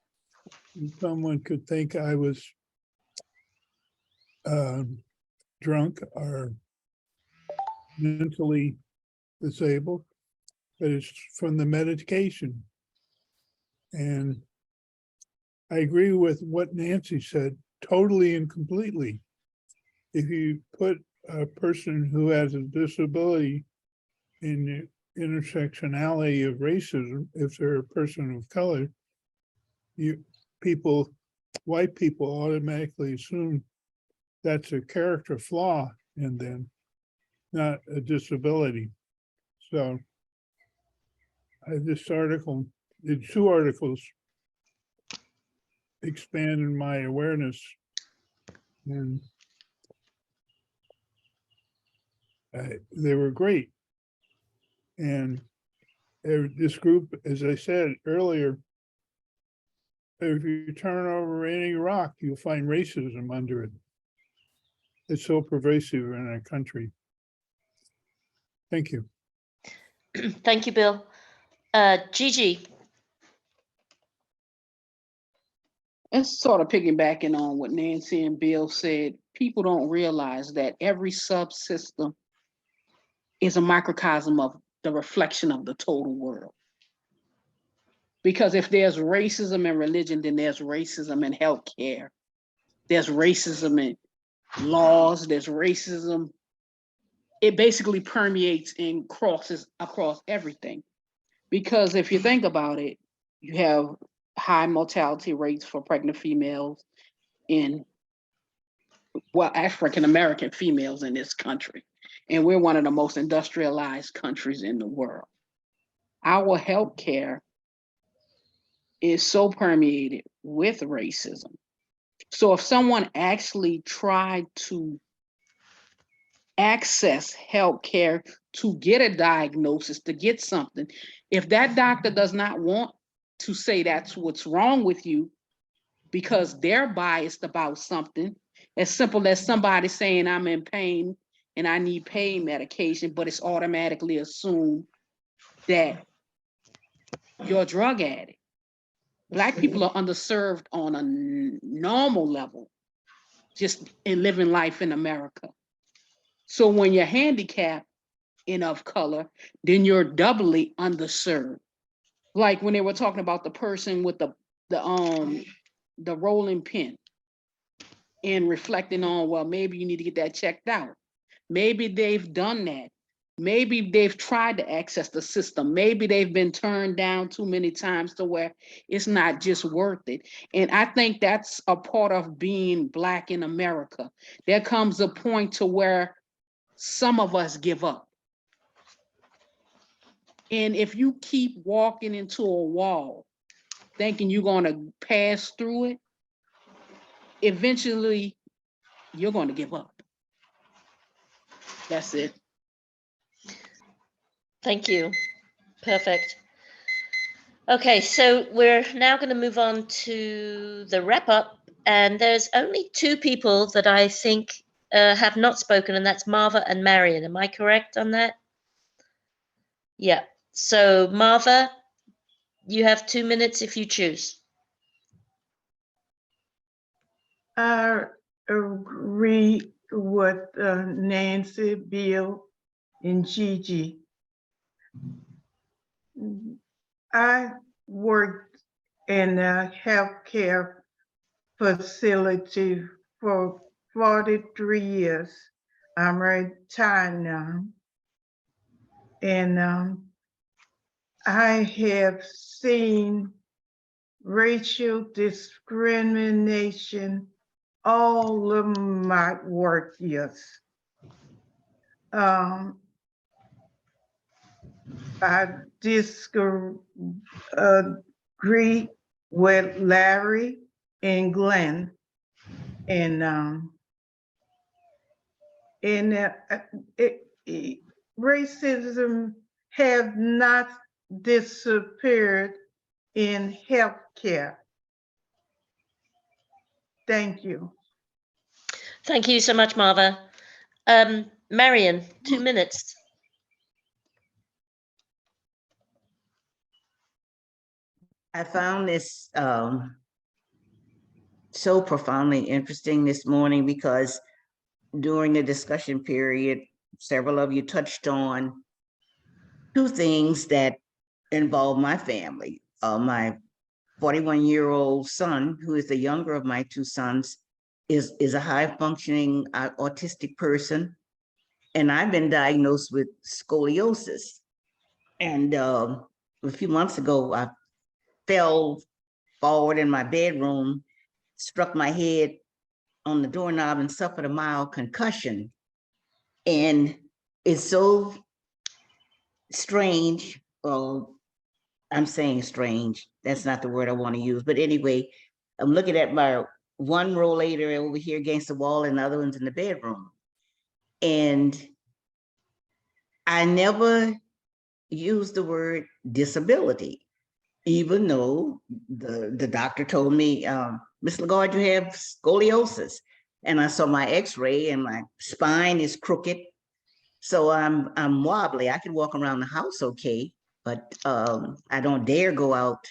And someone could think I was drunk or mentally disabled, but it's from the medication. And I agree with what Nancy said, totally and completely. If you put a person who has a disability in the intersectionality of racism, if they're a person of color, white people automatically assume that's a character flaw in them, not a disability. So this article, the 2 articles expanded my awareness, and they were great. And this group, as I said earlier, if you turn over any rock, you'll find racism under it. It's so pervasive in our country. Thank you. Thank you, Bill. Gigi. It's sort of piggybacking on what Nancy and Bill said. People don't realize that every subsystem is a microcosm of the reflection of the total world. Because if there's racism in religion, then there's racism in healthcare. There's racism in laws, there's racism. It basically permeates and crosses across everything. Because if you think about it, you have high mortality rates for pregnant females in, well, African-American females in this country. And we're one of the most industrialized countries in the world. Our healthcare is so permeated with racism. So if someone actually tried to access healthcare to get a diagnosis, to get something, if that doctor does not want to say that's what's wrong with you because they're biased about something, as simple as somebody saying I'm in pain and I need pain medication, but it's automatically assumed that you're a drug addict. Black people are underserved on a normal level, just in living life in America. So when you're handicapped and of color, then you're doubly underserved. Like when they were talking about the person with the rolling pin and reflecting on, well, maybe you need to get that checked out. Maybe they've done that, Maybe they've tried to access the system. Maybe they've been turned down too many times to where it's not just worth it. And I think that's a part of being Black in America. There comes a point to where some of us give up. And if you keep walking into a wall, thinking you're going to pass through it, eventually you're going to give up. That's it. Thank you. Perfect. Okay, so we're now going to move on to the wrap up. And there's only two people that I think have not spoken, and that's Marva and Marion. Am I correct on that? Yeah. So Marva, you have 2 minutes if you choose. I agree with Nancy, Bill, and Gigi. I worked in a healthcare facility for 43 years. I'm retired now. And I have seen racial discrimination all of my work years. I disagree with Larry and Glenn, and racism have not disappeared in healthcare. Thank you. Thank you so much, Marva. Marion, 2 minutes. I found this so profoundly interesting this morning because during the discussion period, several of you touched on two things that involve my family. My 41-year-old son, who is the younger of my two sons, is a high-functioning autistic person, and I've been diagnosed with scoliosis. And a few months ago, I fell forward in my bedroom, struck my head on the doorknob, and suffered a mild concussion. And it's so strange. Well, I'm saying strange. That's not the word I want to use. But anyway, I'm looking at my one rollator over here against the wall and the other one's in the bedroom. And I never used the word disability, even though the doctor told me, Miss Lagarde, you have scoliosis. And I saw my x-ray and my spine is crooked. So I'm wobbly. I can walk around the house okay, but I don't dare go out,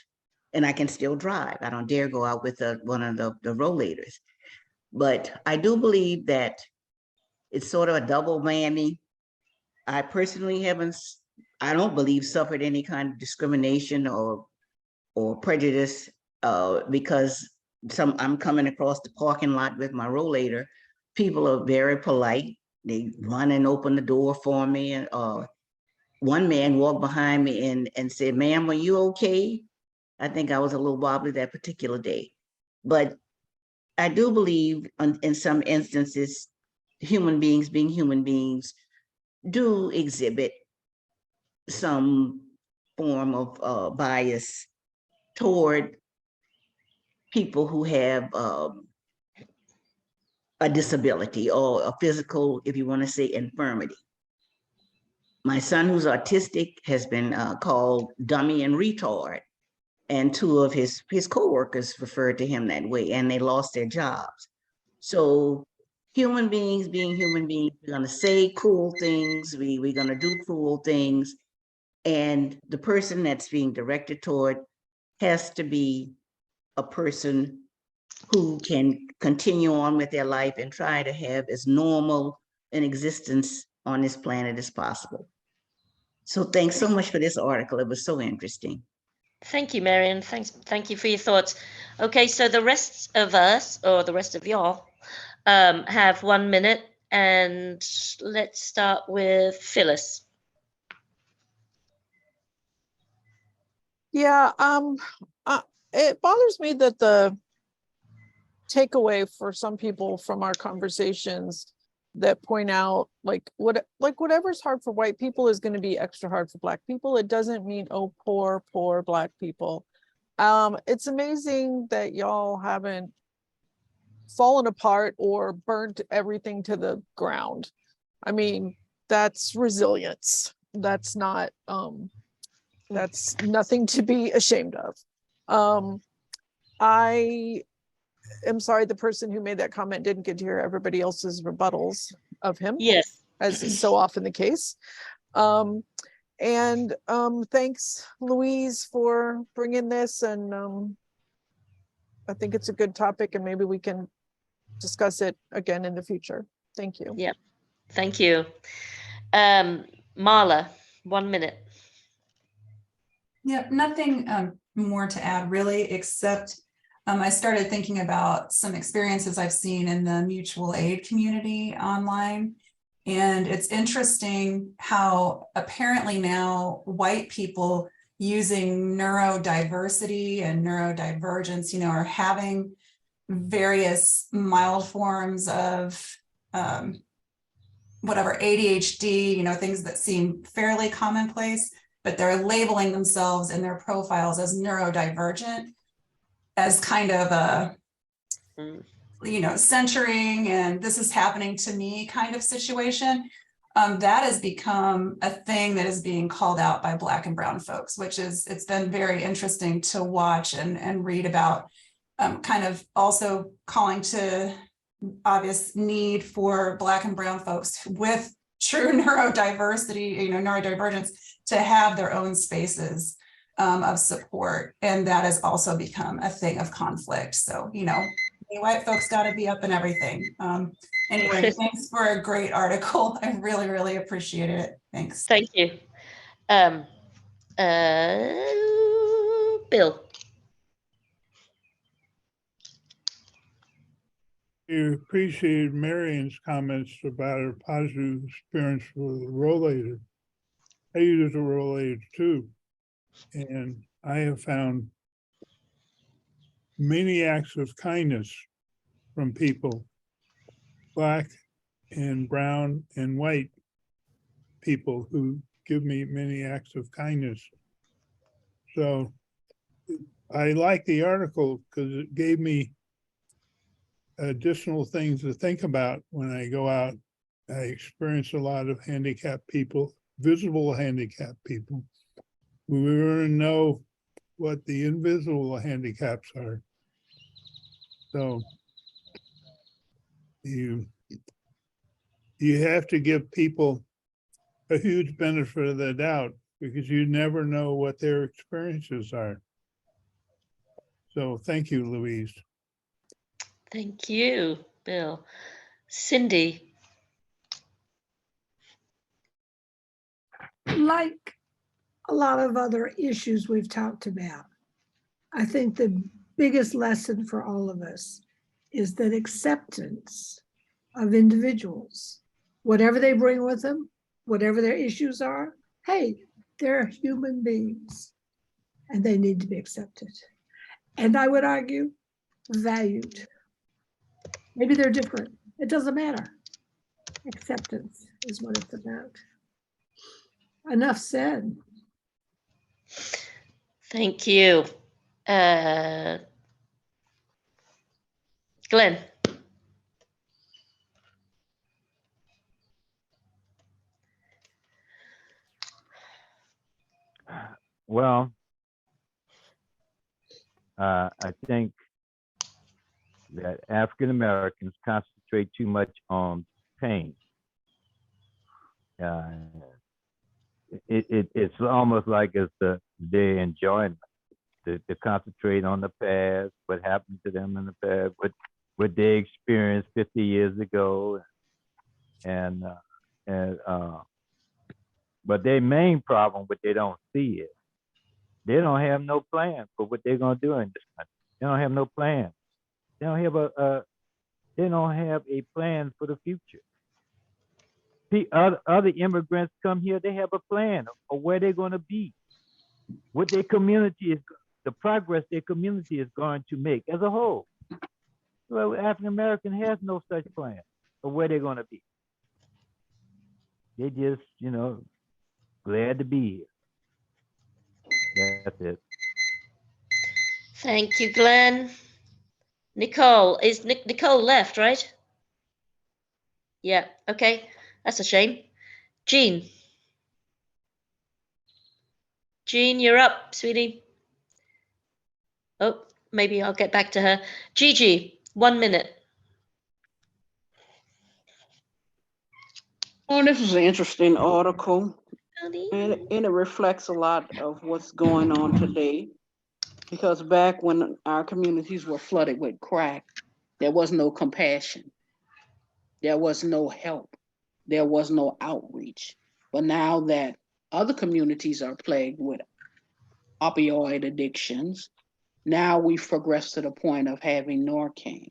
and I can still drive. I don't dare go out with one of the rollators. But I do believe that it's sort of a double whammy. I personally I don't believe suffered any kind of discrimination or prejudice because I'm coming across the parking lot with my rollator. People are very polite. They run and open the door for me. And one man walked behind me and said, "Ma'am, are you okay?" I think I was a little wobbly that particular day. But I do believe in some instances, human beings being human beings do exhibit some form of bias toward people who have a disability or a physical, if you want to say, infirmity. My son, who's autistic, has been called dummy and retard, and two of his coworkers referred to him that way, and they lost their jobs. So human beings being human beings, we're gonna say cruel things, we're gonna do cruel things, and the person that's being directed toward has to be a person who can continue on with their life and try to have as normal an existence on this planet as possible. So thanks so much for this article. It was so interesting. Thank you, Marion. Thank you for your thoughts. Okay, so the rest of us, or the rest of y'all, have 1 minute, and let's start with Phyllis. Yeah, it bothers me that the takeaway for some people from our conversations that point out like whatever's hard for white people is going to be extra hard for Black people. It doesn't mean, oh, poor Black people. It's amazing that y'all haven't fallen apart or burnt everything to the ground. I mean, that's resilience. That's not that's nothing to be ashamed of. I am sorry the person who made that comment didn't get to hear everybody else's rebuttals of him. Yes. As is so often the case. Thanks, Louise, for bringing this. And I think it's a good topic, and maybe we can discuss it again in the future. Thank you. Yep. Thank you. Marla, 1 minute. Yeah, nothing more to add really, except I started thinking about some experiences I've seen in the mutual aid community online. And it's interesting how apparently now white people using neurodiversity and neurodivergence, are having various mild forms of whatever ADHD, things that seem fairly commonplace, but they're labeling themselves in their profiles as neurodivergent as kind of a, censoring and this is happening to me kind of situation. That has become a thing that is being called out by Black and brown folks, it's been very interesting to watch and read about, kind of also calling to obvious need for Black and brown folks with true neurodiversity, neurodivergence, to have their own spaces of support. And that has also become a thing of conflict. So, white folks got to be up and everything. Anyway, thanks for a great article. I really, really appreciated it. Thanks. Thank you. Bill. You appreciated Marion's comments about her positive experience with the rollator. I use a rollator too, and I have found many acts of kindness from people, Black and brown and white people, who give me many acts of kindness. So I like the article because it gave me additional things to think about when I go out. I experience a lot of handicapped people, visible handicapped people. We want to know what the invisible handicaps are. So you have to give people a huge benefit of the doubt, because you never know what their experiences are. So thank you, Louise. Thank you, Bill. Cindy. Like a lot of other issues we've talked about, I think the biggest lesson for all of us is that acceptance of individuals, whatever they bring with them, whatever their issues are, hey, they're human beings and they need to be accepted. And I would argue, valued. Maybe they're different. It doesn't matter. Acceptance is what it's about. Enough said. Thank you. Glenn. Well, I think that African Americans concentrate too much on pain. It's almost like it's their enjoyment to concentrate on the past, what happened to them in the past, what they experienced 50 years ago, but their main problem, what they don't see is they don't have no plan for what they're gonna do in this country. They don't have no plan. They don't have a plan for the future. See, other immigrants come here, they have a plan of where they're gonna be. what their community is, the progress their community is going to make as a whole. Well, African American has no such plan of where they're going to be. They just, glad to be here. That's it. Thank you, Glenn. Nicole, is Nicole left, right? Yeah, okay. That's a shame. Jean. Jean, you're up, sweetie. Oh, maybe I'll get back to her. Gigi, 1 minute. Oh, this is an interesting article, and it reflects a lot of what's going on today. Because back when our communities were flooded with crack, there was no compassion. There was no help. There was no outreach. But now that other communities are plagued with opioid addictions, now we've progressed to the point of having Narcan.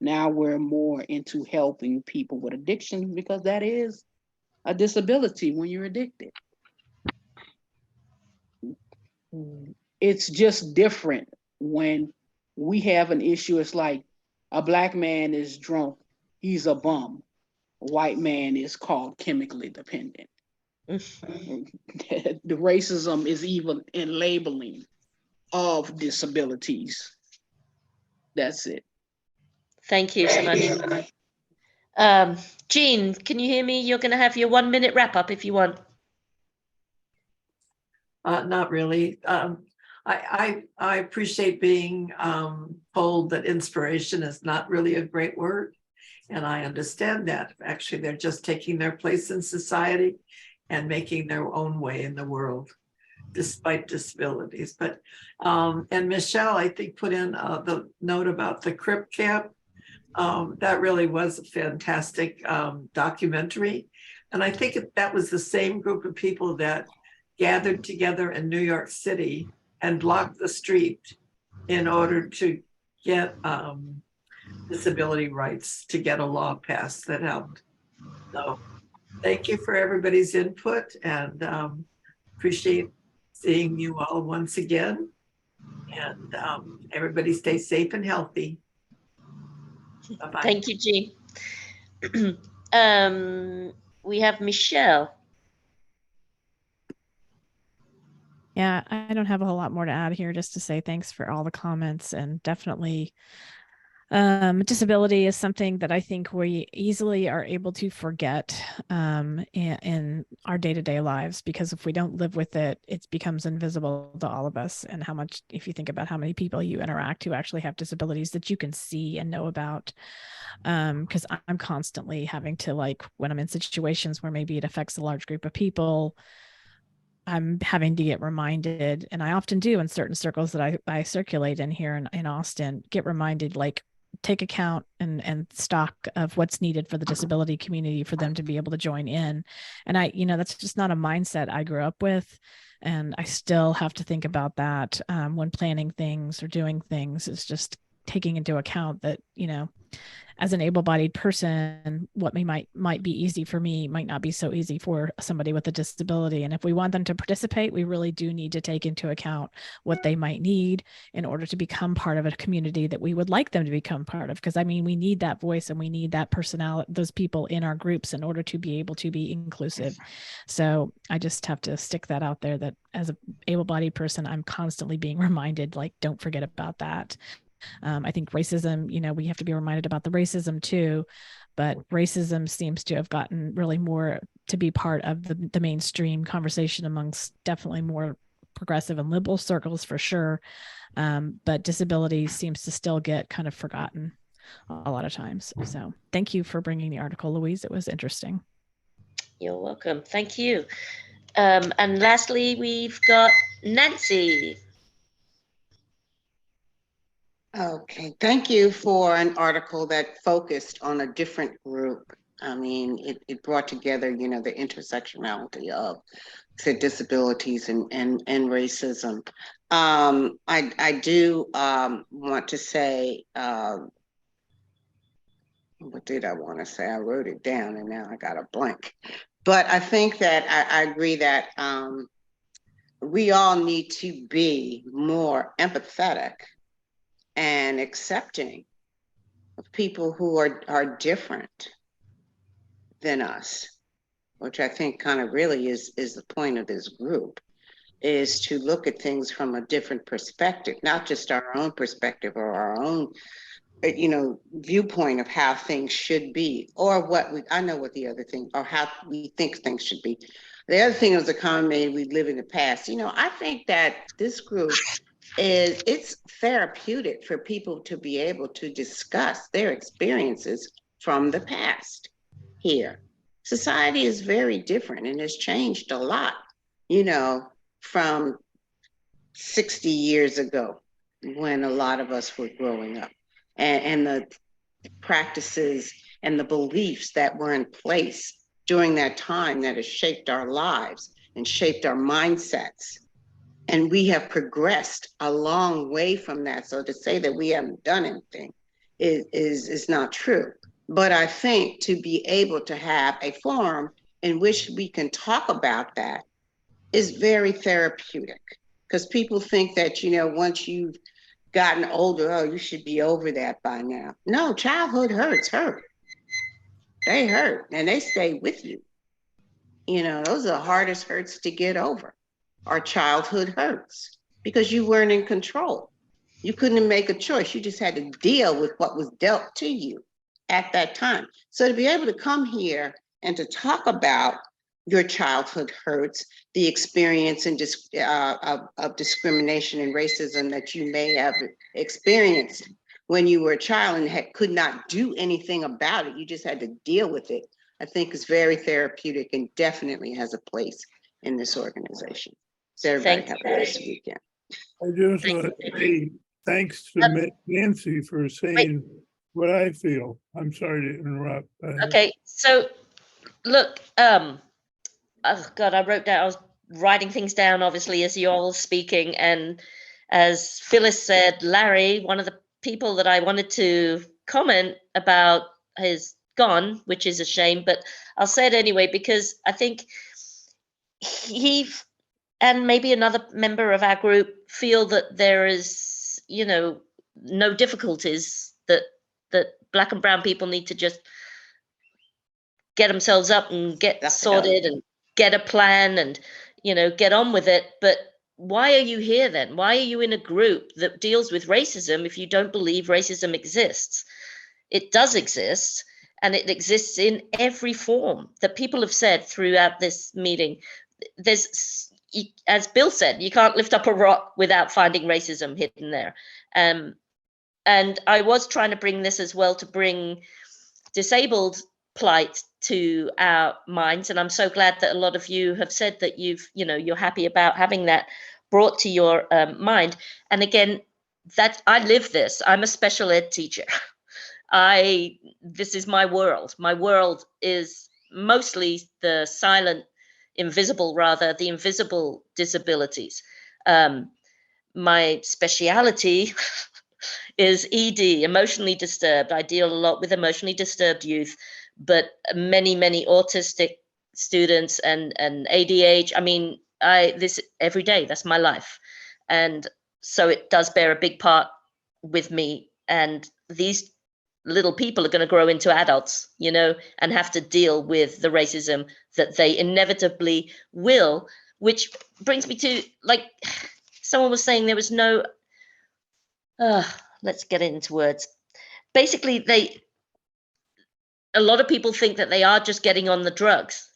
Now we're more into helping people with addiction because that is a disability when you're addicted. It's just different when we have an issue. It's like a Black man is drunk, he's a bum. A white man is called chemically dependent. The racism is even in labeling of disabilities. That's it. Thank you so much. Jean, can you hear me? You're going to have your 1 minute wrap up if you want. Not really. I appreciate being told that inspiration is not really a great word. And I understand that. Actually, they're just taking their place in society and making their own way in the world, despite disabilities. But, and Michelle, I think, put in the note about the Crip Camp. That really was a fantastic documentary. And I think that was the same group of people that gathered together in New York City and blocked the street in order to get disability rights, to get a law passed that helped. So thank you for everybody's input, and appreciate seeing you all once again. And everybody stay safe and healthy. Bye-bye. Thank you, Jean. We have Michelle. Yeah, I don't have a whole lot more to add here, just to say thanks for all the comments, and definitely disability is something that I think we easily are able to forget in our day-to-day lives, because if we don't live with it, it becomes invisible to all of us. And how much, if you think about how many people you interact who actually have disabilities that you can see and know about, because I'm constantly having to, like, when I'm in situations where maybe it affects a large group of people, I'm having to get reminded, and I often do in certain circles that I circulate in here in Austin, get reminded, like, take account and stock of what's needed for the disability community for them to be able to join in. And that's just not a mindset I grew up with. And I still have to think about that when planning things or doing things. It's just taking into account that, as an able-bodied person, what might be easy for me might not be so easy for somebody with a disability. And if we want them to participate, we really do need to take into account what they might need in order to become part of a community that we would like them to become part of. Because we need that voice and we need that personality, those people in our groups, in order to be able to be inclusive. So I just have to stick that out there, that as an able-bodied person, I'm constantly being reminded, like, don't forget about that. I think racism, we have to be reminded about the racism too, but racism seems to have gotten really more to be part of the mainstream conversation amongst definitely more progressive and liberal circles for sure. But disability seems to still get kind of forgotten a lot of times. So thank you for bringing the article, Louise. It was interesting. You're welcome. Thank you. And lastly, we've got Nancy. Okay, thank you for an article that focused on a different group. I mean, it brought together, the intersectionality of disabilities and racism. I do want to say, what did I want to say? I wrote it down and now I got a blank. But I think that I agree that we all need to be more empathetic and accepting of people who are different than us, which I think kind of really is the point of this group, is to look at things from a different perspective, not just our own perspective or our own viewpoint of how things should be, or I know what the other thing, or how we think things should be. The other thing is the comment made, we live in the past. I think that this group it's therapeutic for people to be able to discuss their experiences from the past here. Society is very different and has changed a lot, from 60 years ago when a lot of us were growing up, and the practices and the beliefs that were in place during that time that has shaped our lives and shaped our mindsets. And we have progressed a long way from that. So to say that we haven't done anything is not true. But I think to be able to have a forum in which we can talk about that is very therapeutic, because people think that, once you've gotten older, oh, you should be over that by now. No, childhood hurt. They hurt and they stay with you. Those are the hardest hurts to get over. Our childhood hurts because you weren't in control. You couldn't make a choice. You just had to deal with what was dealt to you at that time. So to be able to come here and to talk about your childhood hurts, the experience and of discrimination and racism that you may have experienced when you were a child and could not do anything about it, you just had to deal with it, I think is very therapeutic and definitely has a place in this organization. So everybody have a nice weekend. I just want to say thanks to Nancy for saying what I feel. I'm sorry to interrupt. Okay, so look, oh God, I was writing things down, obviously, as you're all speaking. And as Phyllis said, Larry, one of the people that I wanted to comment about, has gone, which is a shame, but I'll say it anyway, because I think he and maybe another member of our group feel that there is, no difficulties, that Black and brown people need to just get themselves up and get sorted and get a plan and, get on with it. But why are you here then? Why are you in a group that deals with racism if you don't believe racism exists? It does exist, and it exists in every form that people have said throughout this meeting. There's, as Bill said, you can't lift up a rock without finding racism hidden there. And I was trying to bring this as well, to bring disabled plight to our minds. And I'm so glad that a lot of you have said that you're happy about having that brought to your mind. And again, that I live this. I'm a special ed teacher. This is my world. My world is mostly the silent, the invisible disabilities. My speciality is ED, emotionally disturbed. I deal a lot with emotionally disturbed youth, but many autistic students and ADHD. I mean, this every day, that's my life. And so it does bear a big part with me. And these little people are going to grow into adults, and have to deal with the racism that they inevitably will, which brings me to, like someone was saying, there was no, let's get it into words. Basically, a lot of people think that they are just getting on the drugs.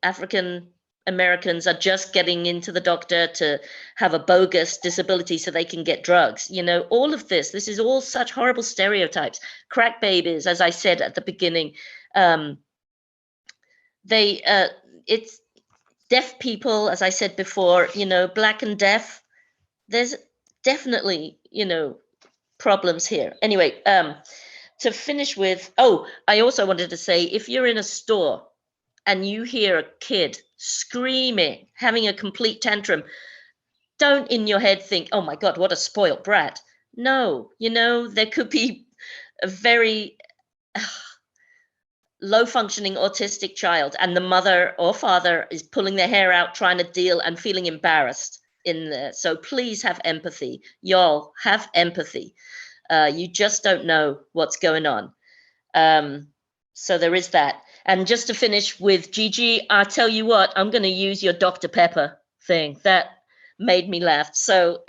African Americans are just getting into the doctor to have a bogus disability so they can get drugs. All of this is all such horrible stereotypes. Crack babies, as I said at the beginning, it's deaf people, as I said before, Black and deaf. There's definitely, problems here. Anyway, to finish with, I also wanted to say, if you're in a store and you hear a kid screaming, having a complete tantrum, don't in your head think, oh my God, what a spoiled brat. No, there could be a very low functioning autistic child, and the mother or father is pulling their hair out trying to deal and feeling embarrassed in there. So please have empathy. Y'all have empathy. You just don't know what's going on. So there is that. And just to finish with Gigi, I tell you what, I'm going to use your Dr. Pepper thing. That made me laugh. So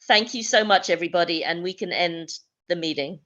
thank you so much, everybody. And we can end the meeting.